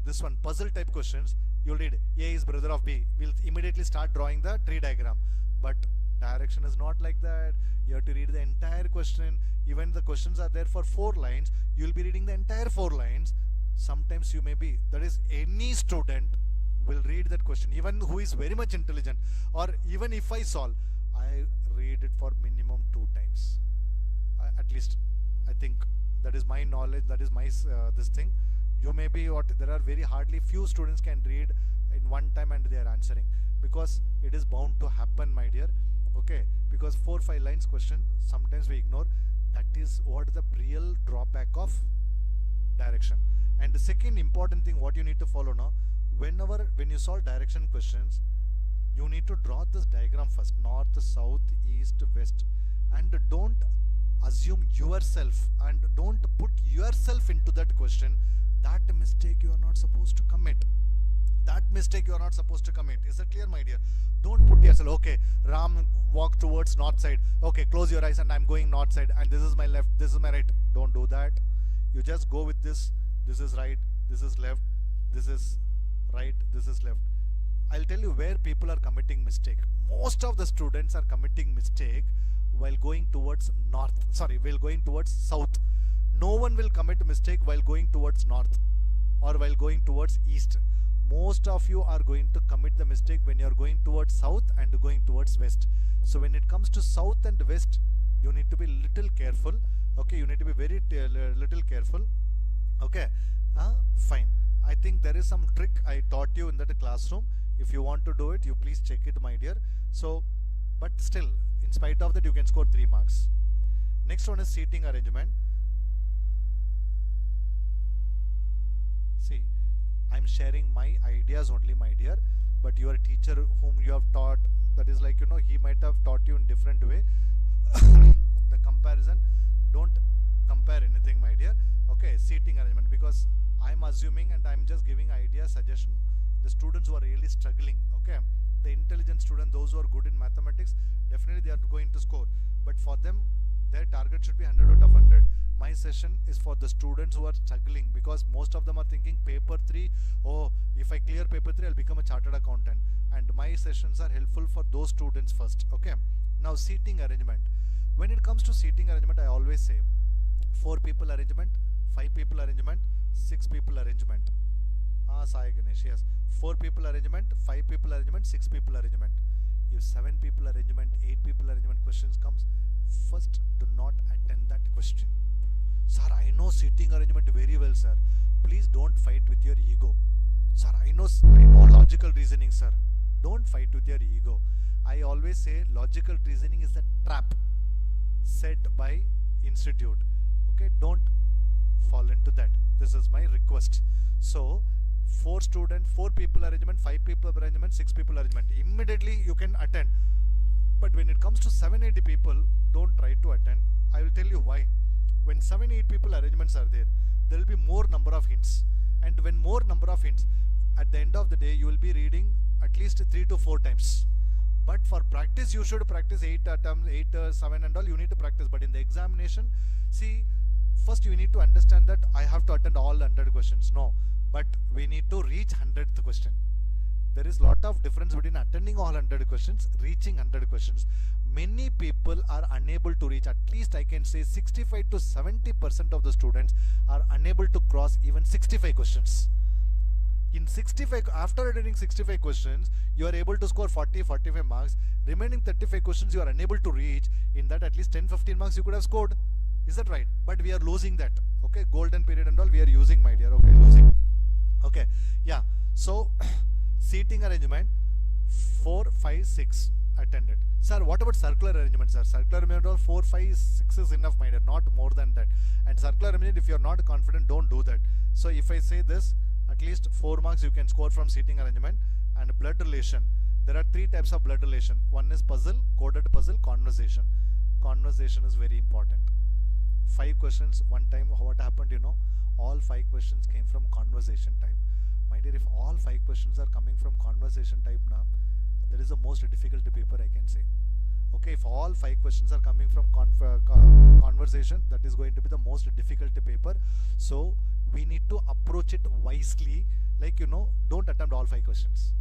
this one, puzzle type questions, you'll read A is brother of B. We'll immediately start drawing the tree diagram. But direction is not like that. You have to read the entire question. Even the questions are there for 4 lines, you'll be reading the entire 4 lines. Sometimes you may be, that is, any student will read that question, even who is very much intelligent, or even if I solve, I read it for minimum 2 times. At least, I think that is my knowledge, that is my this thing. You may be there are very hardly few students can read in 1 time and they are answering, because it is bound to happen, my dear. Okay, because 4-5 lines question sometimes we ignore. That is what the real drawback of direction. And the second important thing what you need to follow now, when you solve direction questions, you need to draw this diagram first, north, south, east, west, and don't assume yourself and don't put yourself into that question. That mistake you are not supposed to commit. Is that clear, my dear? Don't put yourself, okay, Ram walk towards north side, okay, close your eyes and I'm going north side, and this is my left, this is my right. Don't do that. You just go with this is right, this is left, this is right, this is left. I'll tell you where people are committing mistake. Most of the students are committing mistake while going towards south. No one will commit mistake while going towards north or while going towards east. Most of you are going to commit the mistake when you are going towards south and going towards west. So when it comes to south and west, you need to be little careful. Okay, you need to be very little careful. Okay, fine. I think there is some trick I taught you in that classroom. If you want to do it, you please check it, my dear. So, but still, in spite of that, you can score 3 marks. Next one is seating arrangement. See, I'm sharing my ideas only, my dear, but your teacher whom you have taught, that is like, he might have taught you in different way. The comparison, don't compare anything, my dear. Okay, seating arrangement, because I'm assuming and I'm just giving idea, suggestion. The students who are really struggling, okay, the intelligent students, those who are good in mathematics, definitely they are going to score. But for them, their target should be 100 out of 100. My session is for the students who are struggling, because most of them are thinking paper 3, oh, if I clear paper 3, I'll become a chartered accountant. And my sessions are helpful for those students first, okay. Now seating arrangement. When it comes to seating arrangement, I always say 4 people arrangement, 5 people arrangement, 6 people arrangement. Sai Ganesh, yes. 4 people arrangement, 5 people arrangement, 6 people arrangement. If 7 people arrangement, 8 people arrangement questions comes, first do not attend that question. Sir, I know seating arrangement very well, sir. Please don't fight with your ego. Sir, I know logical reasoning, sir. Don't fight with your ego. I always say logical reasoning is a trap set by institute. Okay, don't fall into that. This is my request. So 4 people arrangement, 5 people arrangement, 6 people arrangement. Immediately you can attend. But when it comes to 780 people, don't try to attend. I will tell you why. When 7-8 people arrangements are there, there will be more number of hints. And when more number of hints, at the end of the day, you will be reading at least 3 to 4 times. But for practice, you should practice 8 terms, 8, 7 and all, you need to practice. But in the examination, see, first you need to understand that I have to attend all 100 questions. No, but we need to reach 100th question. There is lot of difference between attending all 100 questions, reaching 100 questions. Many people are unable to reach, at least I can say 65 to 70% of the students are unable to cross even 65 questions. In 65, after attending 65 questions, you are able to score 40-45 marks. Remaining 35 questions you are unable to reach. In that, at least 10-15 marks you could have scored. Is that right? But we are losing that. Okay, golden period and all we are using, my dear. Okay, losing. Okay, yeah. So seating arrangement 4, 5, 6 attended. Sir, what about circular arrangement, sir? Circular arrangement 4, 5, 6 is enough, my dear. Not more than that. And circular arrangement, if you are not confident, don't do that. So if I say this, at least 4 marks you can score from seating arrangement. And blood relation, there are 3 types of blood relation. One is puzzle, coded puzzle, conversation. Conversation is very important. 5 questions, one time what happened, you know, all 5 questions came from conversation type. My dear, if all 5 questions are coming from conversation type now, that is the most difficult paper I can say. Okay, if all 5 questions are coming from conversation, that is going to be the most difficult paper. So we need to approach it wisely, like, you know, don't attempt all 5 questions.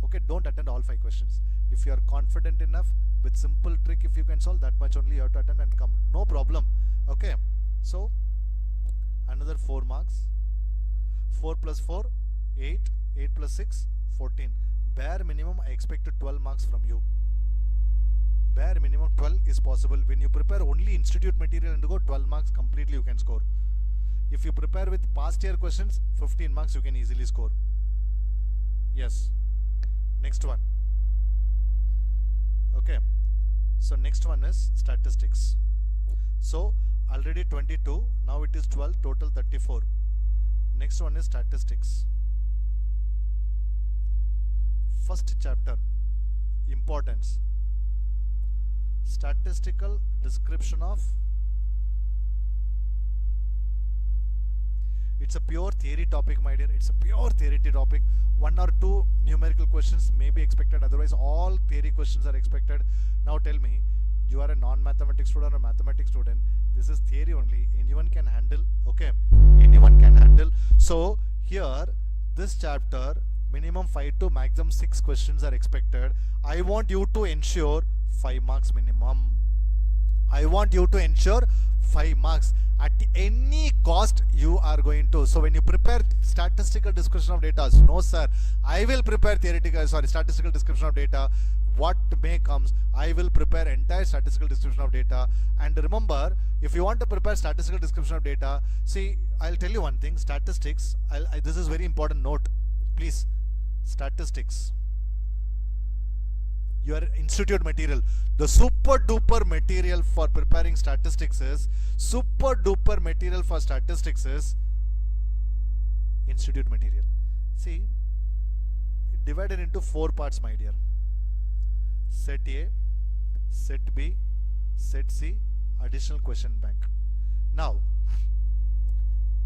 Okay, don't attend all 5 questions. If you are confident enough, with simple trick, if you can solve that much only, you have to attend and come, no problem. Okay, so another 4 marks. 4 plus 4, 8, 8 plus 6, 14. Bare minimum I expected 12 marks from you. Bare minimum 12 is possible. When you prepare only institute material and go, 12 marks completely you can score. If you prepare with past year questions, 15 marks you can easily score. Yes. Next one. Okay. So next one is statistics. So already 22, now it is 12, total 34. Next one is statistics. First chapter, importance. Statistical description of, it's a pure theory topic, my dear. It's a pure theory topic. 1 or 2 numerical questions may be expected, otherwise all theory questions are expected. Now tell me, you are a non-mathematics student or mathematics student, this is theory only, anyone can handle. Okay, anyone can handle. So here, this chapter, minimum 5 to maximum 6 questions are expected. I want you to ensure 5 marks minimum. I want you to ensure 5 marks at any cost you are going to. So when you prepare statistical description of data, no sir, I will prepare statistical description of data. What may comes, I will prepare entire statistical description of data. And remember, if you want to prepare statistical description of data, see, I'll tell you one thing, statistics, this is very important note, please. Statistics, your institute material, the super duper material for preparing statistics is, super duper material for statistics is institute material. See, divided into 4 parts, my dear. Set A, set B, set C, additional question bank. Now,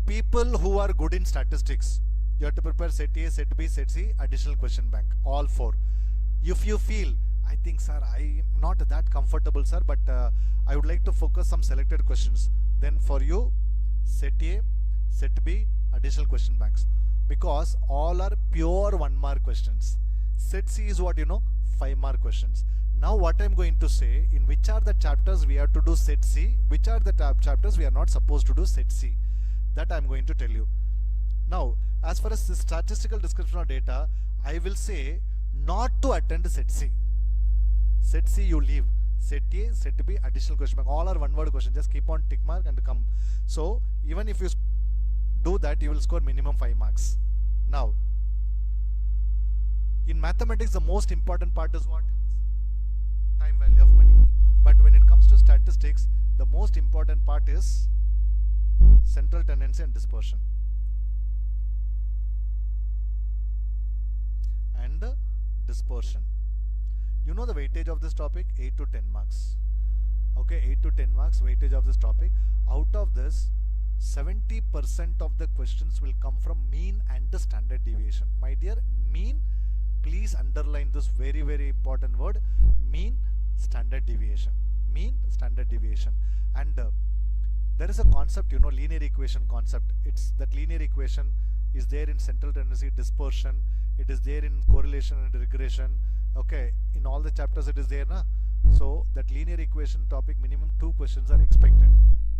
people who are good in statistics, you have to prepare set A, set B, set C, additional question bank, all 4. If you feel, I think sir, I am not that comfortable sir, but I would like to focus some selected questions, then for you, set A, set B, additional question banks, because all are pure 1 mark questions. Set C is what, you know, 5 mark questions. Now what I'm going to say, in which are the chapters we have to do set C, which are the chapters we are not supposed to do set C. That I'm going to tell you. Now, as far as the statistical description of data, I will say not to attend set C. Set C you leave. Set A, set B, additional question mark. All are one word question. Just keep on tick mark and come. So, even if you do that, you will score minimum 5 marks. Now, in mathematics, the most important part is what? Time value of money. But when it comes to statistics, the most important part is central tendency and dispersion. And dispersion. You know the weightage of this topic? 8 to 10 marks. Okay, 8 to 10 marks weightage of this topic. Out of this, 70% of the questions will come from mean and the standard deviation. My dear, mean, please underline this very, very important word, mean, standard deviation. Mean, standard deviation. And there is a concept, you know, linear equation concept. It's that linear equation is there in central tendency, dispersion. It is there in correlation and regression. Okay, in all the chapters it is there, na? So that linear equation topic, minimum 2 questions are expected.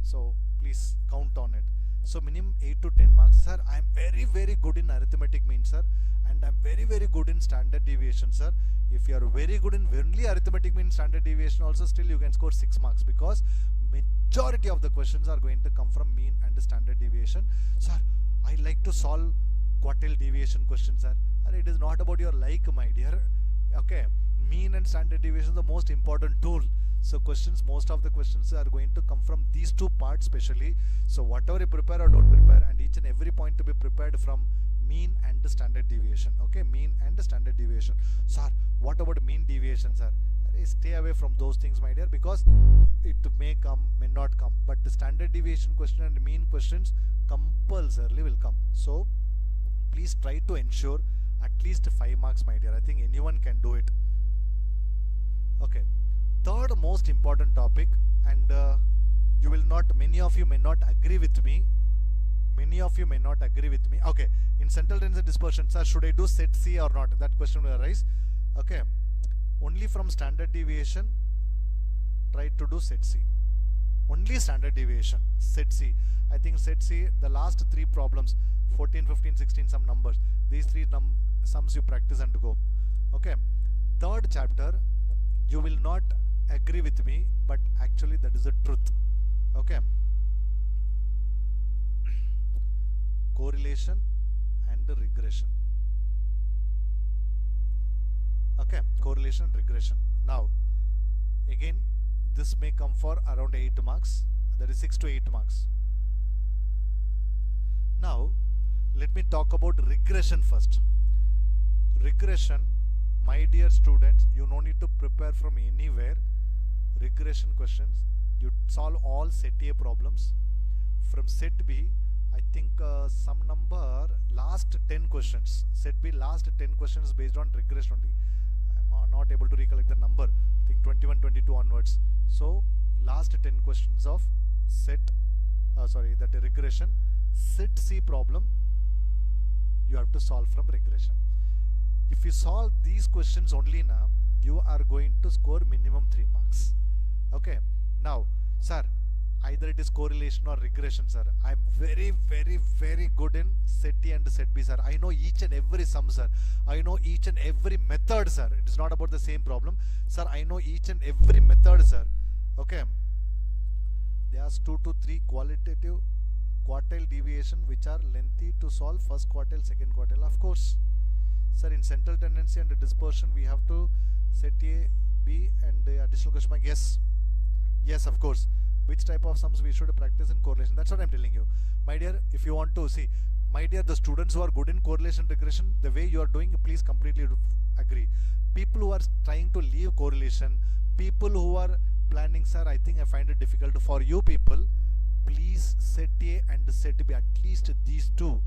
So please count on it. So minimum 8 to 10 marks. Sir, I am very, very good in arithmetic mean, sir, and I am very, very good in standard deviation, sir. If you are very good in only arithmetic mean, standard deviation also, still you can score 6 marks, because majority of the questions are going to come from mean and standard deviation. Sir, I like to solve quartile deviation questions, sir. It is not about your like, my dear. Okay, mean and standard deviation is the most important tool. So questions, most of the questions are going to come from these 2 parts specially. So whatever you prepare or don't prepare, and each and every point to be prepared from mean and the standard deviation. Okay, mean and the standard deviation. Sir, what about mean deviation, sir? Stay away from those things, my dear, because it may come, may not come. But the standard deviation question and mean questions compulsorily will come. So please try to ensure at least 5 marks, my dear. I think anyone can do it. Okay, third most important topic, and you will not, many of you may not agree with me. Many of you may not agree with me. Okay, in central tendency dispersion, sir, should I do set C or not? That question will arise. Okay, only from standard deviation, try to do set C. Only standard deviation, set C. I think set C, the last 3 problems, 14, 15, 16, some numbers. These 3 sums you practice and go. Okay, third chapter, you will not agree with me, but actually that is the truth. Okay, correlation and regression. Okay, correlation and regression. Now, again, this may come for around 8 marks, that is 6 to 8 marks. Now, let me talk about regression first. Regression, my dear students, you no need to prepare from anywhere. Regression questions, you solve all set A problems. From set B, I think some number, last 10 questions. Set B, last 10 questions based on regression only. I am not able to recollect the number. I think 21, 22 onwards. So, last 10 questions of set, that regression. Set C problem, you have to solve from regression. If you solve these questions only now, you are going to score minimum 3 marks. Okay. Now, sir, either it is correlation or regression, sir. I am very, very, very good in set A and set B, sir. I know each and every sum, sir. I know each and every method, sir. It is not about the same problem. Sir, I know each and every method, sir. Okay. There's 2 to 3 qualitative quartile deviation which are lengthy to solve, first quartile, second quartile. Of course, sir, in central tendency and dispersion, we have to set A, B and additional question mark. Yes. Yes, of course. Which type of sums we should practice in correlation? That's what I'm telling you. My dear, if you want to see, my dear, the students who are good in correlation regression, the way you are doing, please completely agree. People who are trying to leave correlation, people who are planning, sir, I think I find it difficult. For you people, please set A and set B, at least these 2.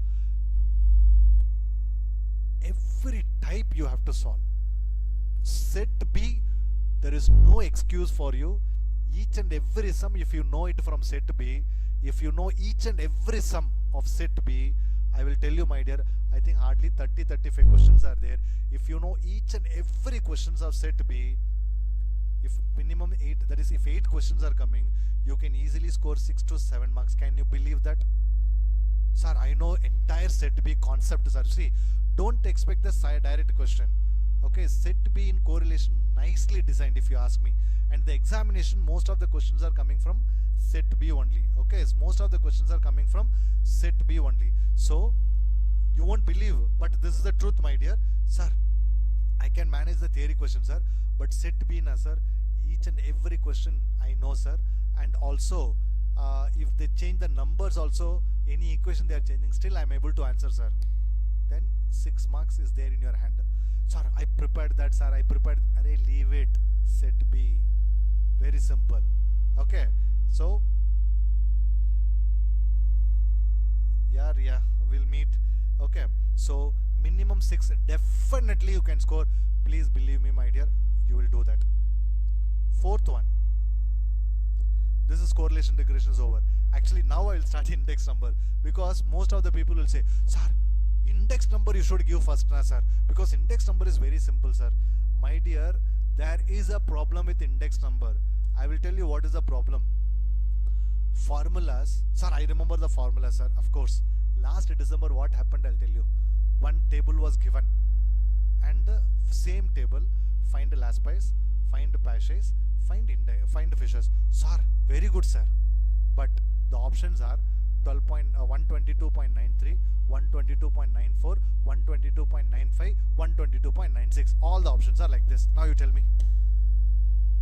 Every type you have to solve. Set B, there is no excuse for you. Each and every sum, if you know it from set B, if you know each and every sum of set B, I will tell you, my dear, I think hardly 30-35 questions are there. If you know each and every questions of set B, If minimum 8, that is if 8 questions are coming, you can easily score 6 to 7 marks. Can you believe that? Sir, I know entire set B concept, sir. See, don't expect the direct question. Okay, set B in correlation nicely designed, if you ask me. And the examination, most of the questions are coming from set B only. Okay, most of the questions are coming from set B only. So you won't believe, but this is the truth, my dear. Sir, I can manage the theory question, sir, but set B na, sir, each and every question I know, sir. And also if they change the numbers also, any equation they are changing, still I am able to answer, sir. Then 6 marks is there in your hand. Sir, I prepared that, sir, I prepared. Array, leave it. Set B. Very simple. Okay, so yeah, we'll meet. Okay, so minimum 6 definitely you can score. Please believe me, my dear, you will do that. Fourth one, this is correlation regression is over. Actually now I will start index number, because most of the people will say, sir, index number you should give first, na, sir, because index number is very simple, sir. My dear, there is a problem with index number. I will tell you what is the problem. Formulas, sir, I remember the formula, sir, of course. Last December what happened, I'll tell you. One table was given, and the same table, find last price, find purchase, find fishes. Sir, very good, sir, but the options are 122.93, 122.94, 122.95, 122.96. All the options are like this. Now you tell me.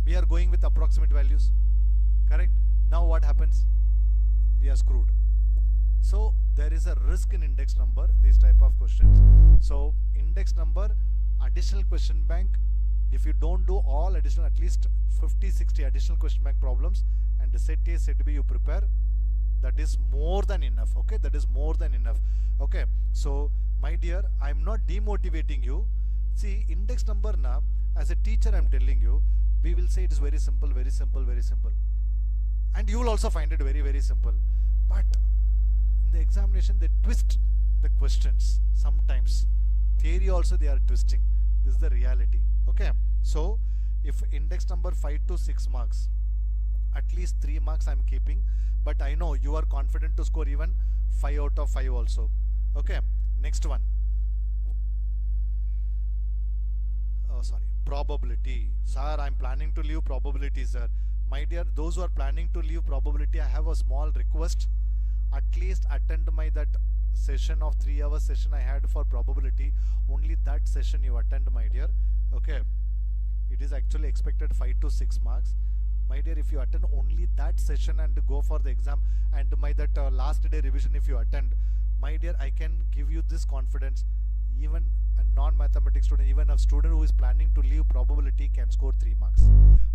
We are going with approximate values, correct? Now what happens? We are screwed. So there is a risk in index number, these type of questions. So index number, additional question bank, if you don't do all additional, at least 50-60 additional question bank problems, and the set A, set B you prepare, that is more than enough. Okay, that is more than enough. Okay, so my dear, I am not demotivating you. See, index number na, as a teacher I am telling you, we will say it is very simple, very simple, very simple, and you will also find it very, very simple. But in the examination they twist the questions sometimes. Theory also they are twisting. This is the reality. Okay, so if index number 5 to 6 marks, at least 3 marks I am keeping, but I know you are confident to score even 5 out of 5 also. Okay, next one. Oh, sorry, probability. Sir, I am planning to leave probability, sir. My dear, those who are planning to leave probability, I have a small request. At least attend my that session of 3 hour session I had for probability. Only that session you attend, my dear. Okay, it is actually expected 5 to 6 marks. My dear, if you attend only that session and go for the exam, and my that last day revision if you attend, my dear, I can give you this confidence. Even a non-mathematics student, even a student who is planning to leave probability can score 3 marks.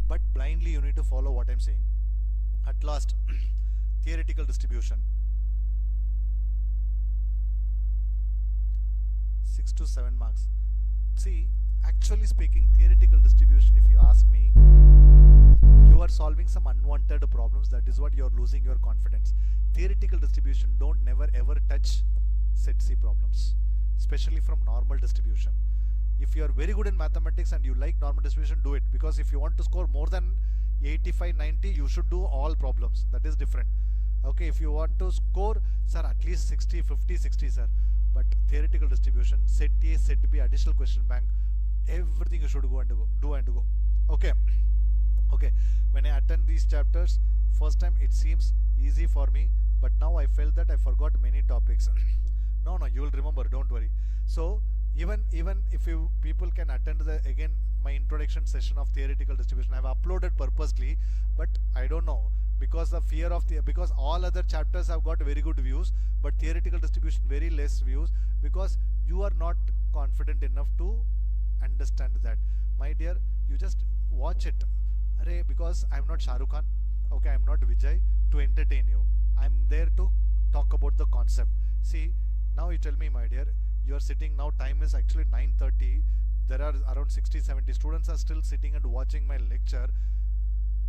But blindly you need to follow what I am saying. At last, theoretical distribution. 6 to 7 marks. See, actually speaking, theoretical distribution, if you ask me, you are solving some unwanted problems. That is what you are losing your confidence. Theoretical distribution, don't never ever touch set C problems, especially from normal distribution. If you are very good in mathematics and you like normal distribution, do it, because if you want to score more than 85-90, you should do all problems. That is different. Okay, if you want to score, sir, at least 60, 50, 60, sir. But theoretical distribution, set A, set B, additional question bank, everything you should go and go. Okay. Okay, when I attend these chapters, first time it seems easy for me, but now I felt that I forgot many topics. No, you will remember, don't worry. So even if you people can attend the again my introduction session of theoretical distribution, I have uploaded purposely, but I don't know, because the fear of because all other chapters have got very good views, but theoretical distribution very less views, because you are not confident enough to understand that. My dear, you just watch it. Because I am not Shah Rukh Khan, okay, I am not Vijay to entertain you. I am there to talk about the concept. See, now you tell me, my dear, you are sitting now, time is actually 9:30, there are around 60-70 students are still sitting and watching my lecture.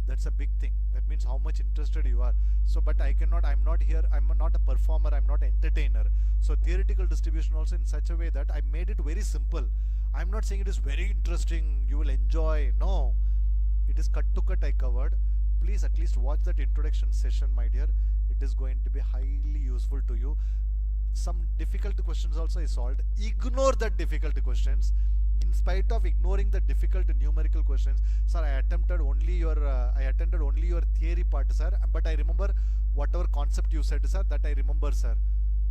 That's a big thing. That means how much interested you are. So, but I cannot, I'm not here, I'm not a performer, I'm not an entertainer. So theoretical distribution also in such a way that I made it very simple. I'm not saying it is very interesting, you will enjoy. No, it is cut to cut I covered. Please at least watch that introduction session, my dear. It is going to be highly useful to you. Some difficult questions also I solved. Ignore that difficult questions. In spite of ignoring the difficult numerical questions, sir, I attended only your theory part, sir. But I remember whatever concept you said, sir. That I remember, sir.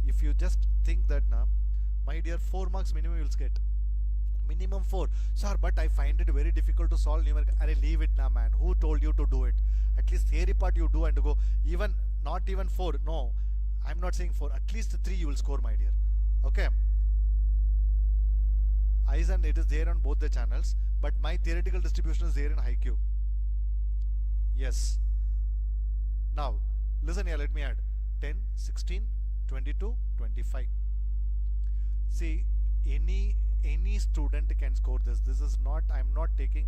If you just think that, na, my dear, 4 marks minimum you will get. Minimum 4, sir. But I find it very difficult to solve numerical. Arey, leave it, na, man. Who told you to do it? At least theory part you do and go. Even not even 4. No, I'm not saying 4. At least 3 you will score, my dear. Okay. Eyes and it is there on both the channels, but my theoretical distribution is there in Thankyou. Yes. Now, listen here, let me add 10, 16, 22, 25. See, any student can score this. This is not, I'm not taking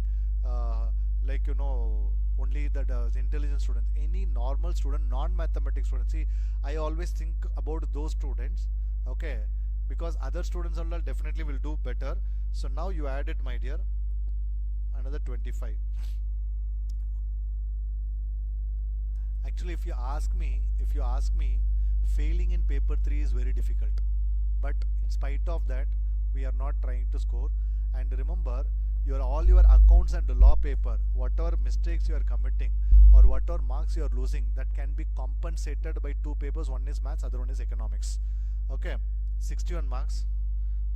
like, you know, only the intelligent students. Any normal student, non-mathematics student. See, I always think about those students, okay, because other students all definitely will do better. So now you add it, my dear, another 25. Actually, if you ask me, failing in paper 3 is very difficult. But in spite of that, we are not trying to score. And remember, all your accounts and law paper, whatever mistakes you are committing or whatever marks you are losing, that can be compensated by 2 papers. One is maths, other one is economics. Okay, 61 marks.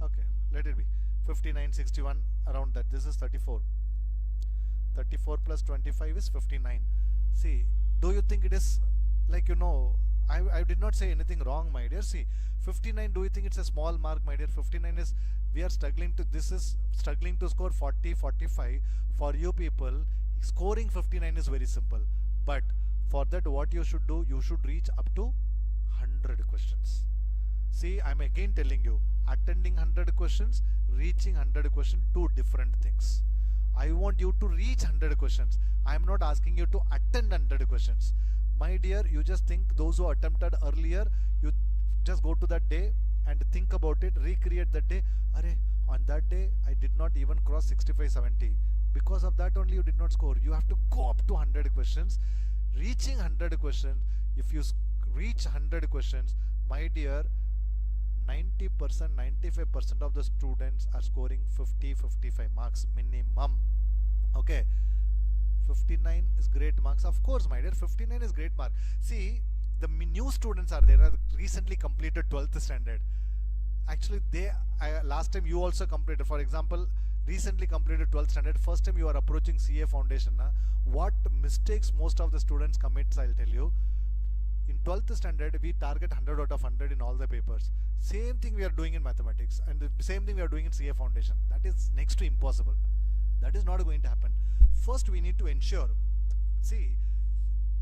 Okay, let it be 59, 61, around that. This is 34. 34 plus 25 is 59. See, do you think it is like, you know, I did not say anything wrong, my dear. See, 59, do you think it's a small mark, my dear? 59 is, we are struggling to, this is struggling to score 40, 45. For you people, scoring 59 is very simple. But for that, what you should do, you should reach up to 100 questions. See, I'm again telling you, attending 100 questions, reaching 100 questions, 2 different things. I want you to reach 100 questions. I'm not asking you to attend 100 questions. My dear, you just think those who attempted earlier, you just go to that day and think about it, recreate that day. Arey, on that day, I did not even cross 65, 70. Because of that only you did not score. You have to go up to 100 questions. Reaching 100 questions, if you reach 100 questions, my dear, 90%, 95% of the students are scoring 50, 55 marks minimum. Okay. 59 is great marks. Of course, my dear, 59 is great mark. See, the new students are there, recently completed 12th standard. Actually, last time you also completed, for example, recently completed 12th standard, first time you are approaching CA foundation. What mistakes most of the students commit, I'll tell you. In 12th standard, we target 100 out of 100 in all the papers. Same thing we are doing in mathematics, and the same thing we are doing in CA foundation. That is next to impossible. That is not going to happen. First, we need to ensure. See,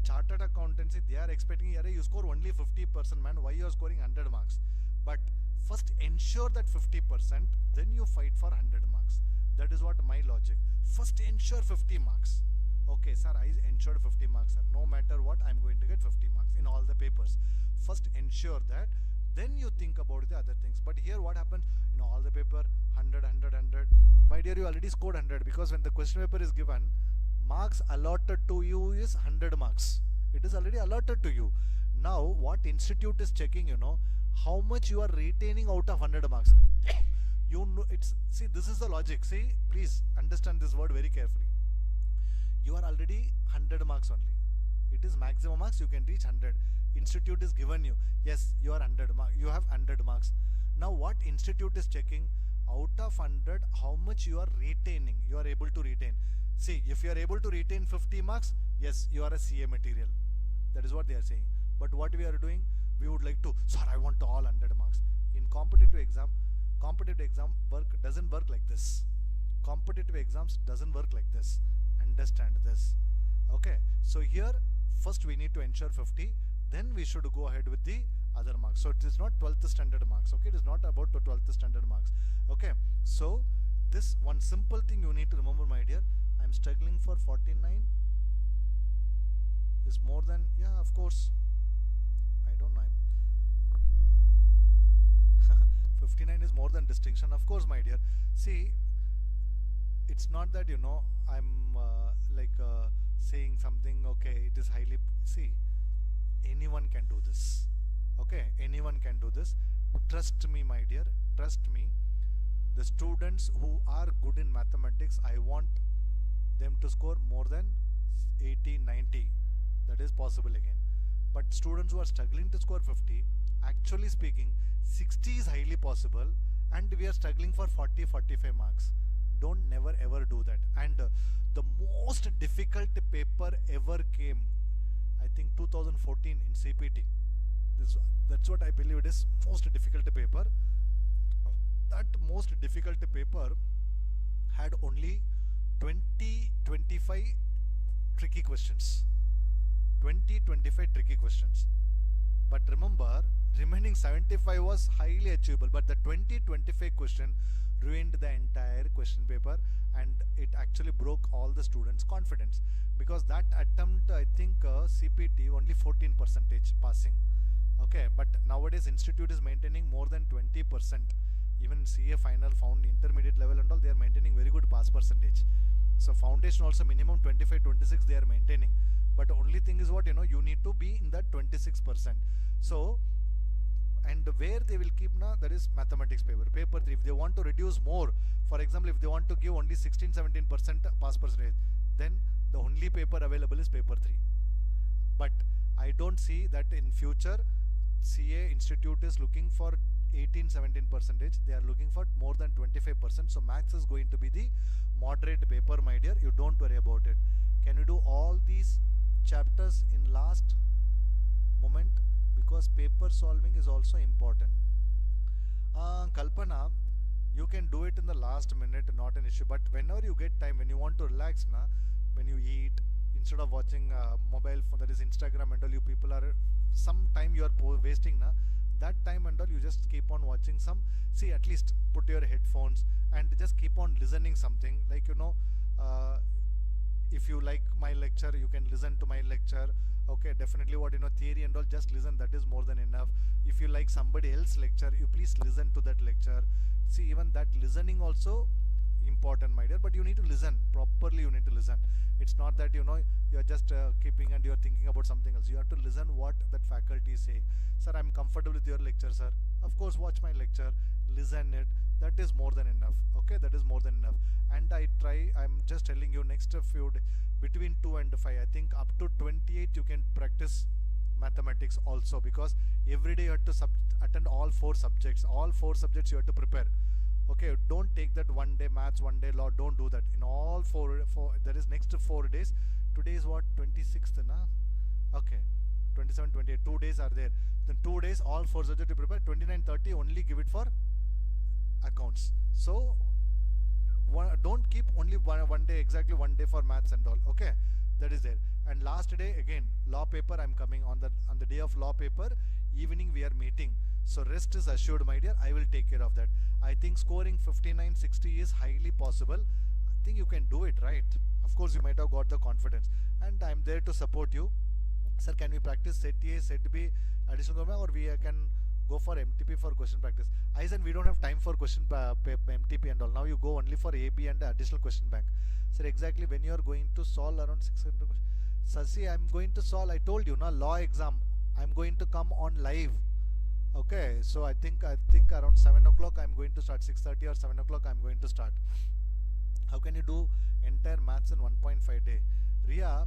chartered accountancy, they are expecting, you score only 50%, man. Why you are scoring 100 marks? But first, ensure that 50%, then you fight for 100 marks. That is what my logic. First, ensure 50 marks. Okay, sir, I ensured 50 marks, sir. No matter what, I am going to get 50 marks in all the papers. First, ensure that. Then you think about the other things. But here, what happens? In all the paper, 100, 100, 100. My dear, you already scored 100 because when the question paper is given, marks allotted to you is 100 marks. It is already allotted to you. Now, what institute is checking, you know, how much you are retaining out of 100 marks. You know, see, this is the logic. See, please understand this word very carefully. You are already 100 marks only. It is maximum marks, you can reach 100. Institute is given you. Yes, you are 100 marks. You have 100 marks. Now, what institute is checking? Out of 100, how much you are retaining, you are able to retain. See, if you are able to retain 50 marks, yes, you are a CA material. That is what they are saying. But what we are doing, we would like to, sir, I want all 100 marks. In competitive exam work doesn't work like this. Competitive exams doesn't work like this. Understand this. Okay, so here, first we need to ensure 50, then we should go ahead with the other marks. So it is not 12th standard marks. Okay, it is not about the 12th standard marks. Okay, so this one simple thing you need to remember, my dear. I am struggling for 49 is more than, yeah, of course. I don't know. 59 is more than distinction. Of course, my dear. See, it's not that I'm saying something. Okay, it is highly, see, anyone can do this. Okay, anyone can do this. Trust me, my dear, trust me. The students who are good in mathematics, I want them to score more than 80, 90. That is possible again. But students who are struggling to score 50, actually speaking, 60 is highly possible, and we are struggling for 40, 45 marks. Don't never ever do that. And the most difficult paper ever came, I think 2014 in CPT. This, that's what I believe it is, most difficult paper. That most difficult paper had only 20, 25 tricky questions. 20, 25 tricky questions. But remember, remaining 75 was highly achievable. But the 20, 25 question ruined the entire question paper, and it actually broke all the students' confidence. Because that attempt, I think CPT only 14% passing. Okay, but nowadays institute is maintaining more than 20%. Even CA final, found intermediate level and all, they are maintaining very good pass percentage. So foundation also minimum 25, 26 they are maintaining. But only thing is what, you need to be in that 26%. So, and where they will keep now, that is mathematics paper. Paper 3, if they want to reduce more, for example, if they want to give only 16, 17% pass percentage, then the only paper available is paper 3. But I don't see that in future CA institute is looking for 18, 17%. They are looking for more than 25%. So maths is going to be the moderate paper, my dear. You don't worry about it. Can you do all these chapters in last moment? Because paper solving is also important. Kalpana, you can do it in the last minute, not an issue. But whenever you get time, when you want to relax, when you eat, instead of watching mobile phone, that is Instagram and all, you people are, some time you are wasting, that time and all, you just keep on watching some, see, at least put your headphones and just keep on listening something, like if you like my lecture, you can listen to my lecture. Okay, definitely what, theory and all, just listen, that is more than enough. If you like somebody else lecture, you please listen to that lecture. See, even that listening also important, my dear, but you need to listen properly. You need to listen. It's not that you're just keeping and you're thinking about something else. You have to listen what that faculty is saying. Sir, I'm comfortable with your lecture, sir. Of course, watch my lecture, listen it. That is more than enough. Okay, that is more than enough. And I'm just telling you, next few days, between 2 and 5, I think up to 28 you can practice mathematics also, because every day you have to attend all 4 subjects. All 4 subjects you have to prepare. Okay, don't take that one day maths, one day law. Don't do that. In all four there is next 4 days. Today is what, 26th, na? Okay, 27, 28. 2 days are there. Then 2 days, all 4 subjects to prepare. 29, 30 only give it for accounts. So don't keep only one day, exactly 1 day for maths and all. Okay, that is there. And last day again, law paper. I'm coming on the day of law paper. Evening we are meeting. So rest is assured, my dear. I will take care of that. I think scoring 59, 60 is highly possible. I think you can do it, right? Of course, you might have got the confidence, and I'm there to support you. Sir, can we practice set A, set B, additional or we can go for MTP for question practice? I said we don't have time for question MTP and all. Now you go only for AB and additional question bank. Sir, exactly when you are going to solve around 600 questions. Sir, see, I'm going to solve. I told you, law exam. I'm going to come on live. Okay, so I think around 7 o'clock I'm going to start. 6:30 or 7 o'clock I'm going to start. How can you do entire maths in 1.5 day? Ria,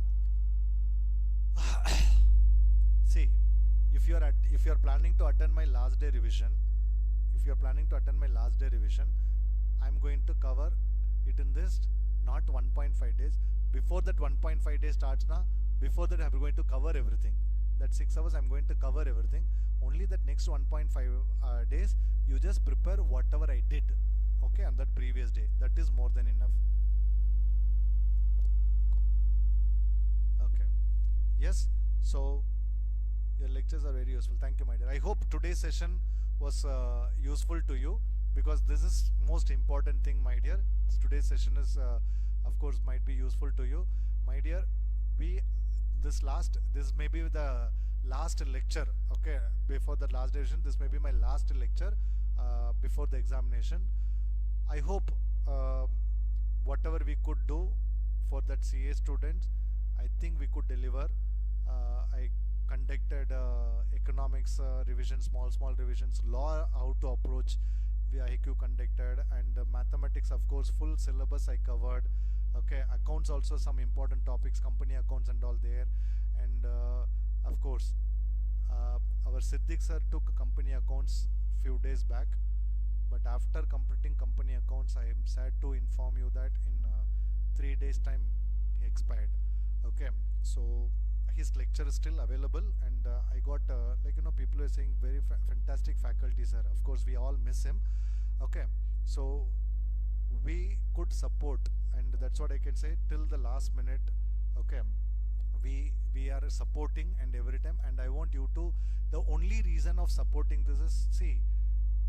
see, if you are planning to attend my last day revision, I'm going to cover it in this, not 1.5 days. Before that 1.5 days starts, before that I'm going to cover everything. That 6 hours I'm going to cover everything. Only that next 1.5 days you just prepare whatever I did, okay, on that previous day. That is more than enough. Okay, yes, so your lectures are very useful. Thank you, my dear. I hope today's session was useful to you, because this is most important thing, my dear. Today's session is of course might be useful to you, my dear. This may be the last lecture, okay, before the last division. This may be my last lecture before the examination. I hope whatever we could do for that CA students, I think we could deliver. I conducted economics revision, small revisions, law how to approach IQ conducted, and mathematics of course full syllabus I covered. Okay, accounts also some important topics, company accounts and all there, and of course our Siddiq sir took company accounts few days back, but after completing company accounts I am sad to inform you that in 3 days time he expired. Okay, so his lecture is still available, and I got like people are saying very fantastic faculty sir. Of course we all miss him. Okay, so we could support, and that's what I can say till the last minute. Okay, we are supporting and every time, and I want you to, the only reason of supporting this is, see,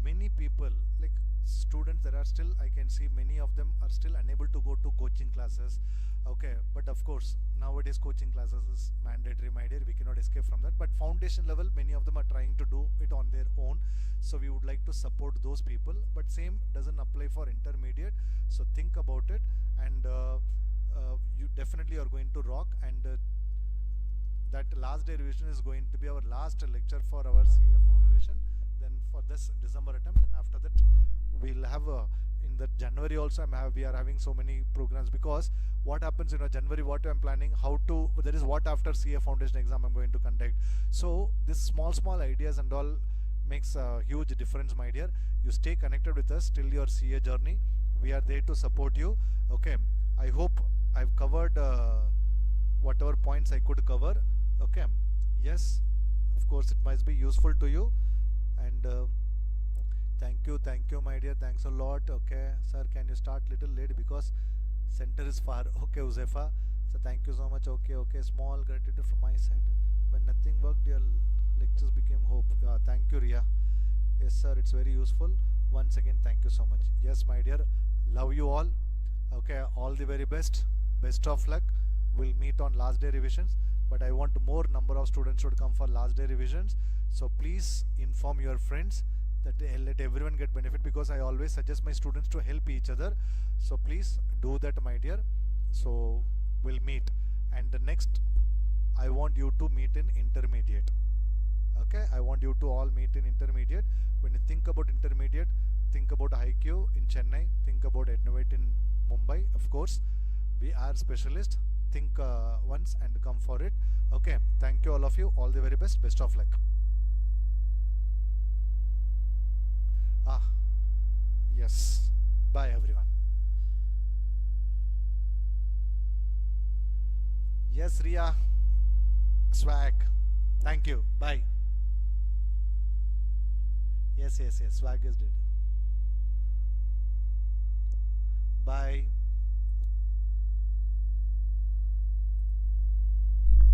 many people like students, there are still, I can see many of them are still unable to go to coaching classes. Okay, but of course nowadays coaching classes is mandatory, my dear, we cannot escape from that, but foundation level many of them are trying to do it on their own, so we would like to support those people, but same doesn't apply for intermediate. So think about it, and you definitely are going to rock, and that last day revision is going to be our last lecture for our CA foundation, then for this December attempt, and after that we'll have in the January also we are having so many programs, because what happens, January, what I'm planning, how to, there is what after CA foundation exam I'm going to conduct. So this small ideas and all makes a huge difference, my dear. You stay connected with us till your CA journey. We are there to support you. Okay, I hope I've covered whatever points I could cover. Okay, yes, of course it must be useful to you, and thank you my dear, thanks a lot. Okay sir, can you start little late because center is far. Okay Uzefa, so thank you so much. Okay, small gratitude from my side. When nothing worked, your lectures became hope. Thank you Ria. Yes sir, it's very useful. Once again thank you so much. Yes my dear, love you all. Okay, all the very best of luck. We'll meet on last day revisions, but I want more number of students should come for last day revisions, so please inform your friends that let everyone get benefit, because I always suggest my students to help each other. So please do that my dear. So we'll meet, and the next I want you to meet in intermediate. Okay, I want you to all meet in intermediate. When you think about intermediate, think about IQ in Chennai, think about Innovate in Mumbai. Of course we are specialists. Think once and come for it. Okay, thank you all of you, all the very best of luck. Yes, bye everyone. Yes Ria, swag, thank you, bye. Yes, swag is dead. Bye.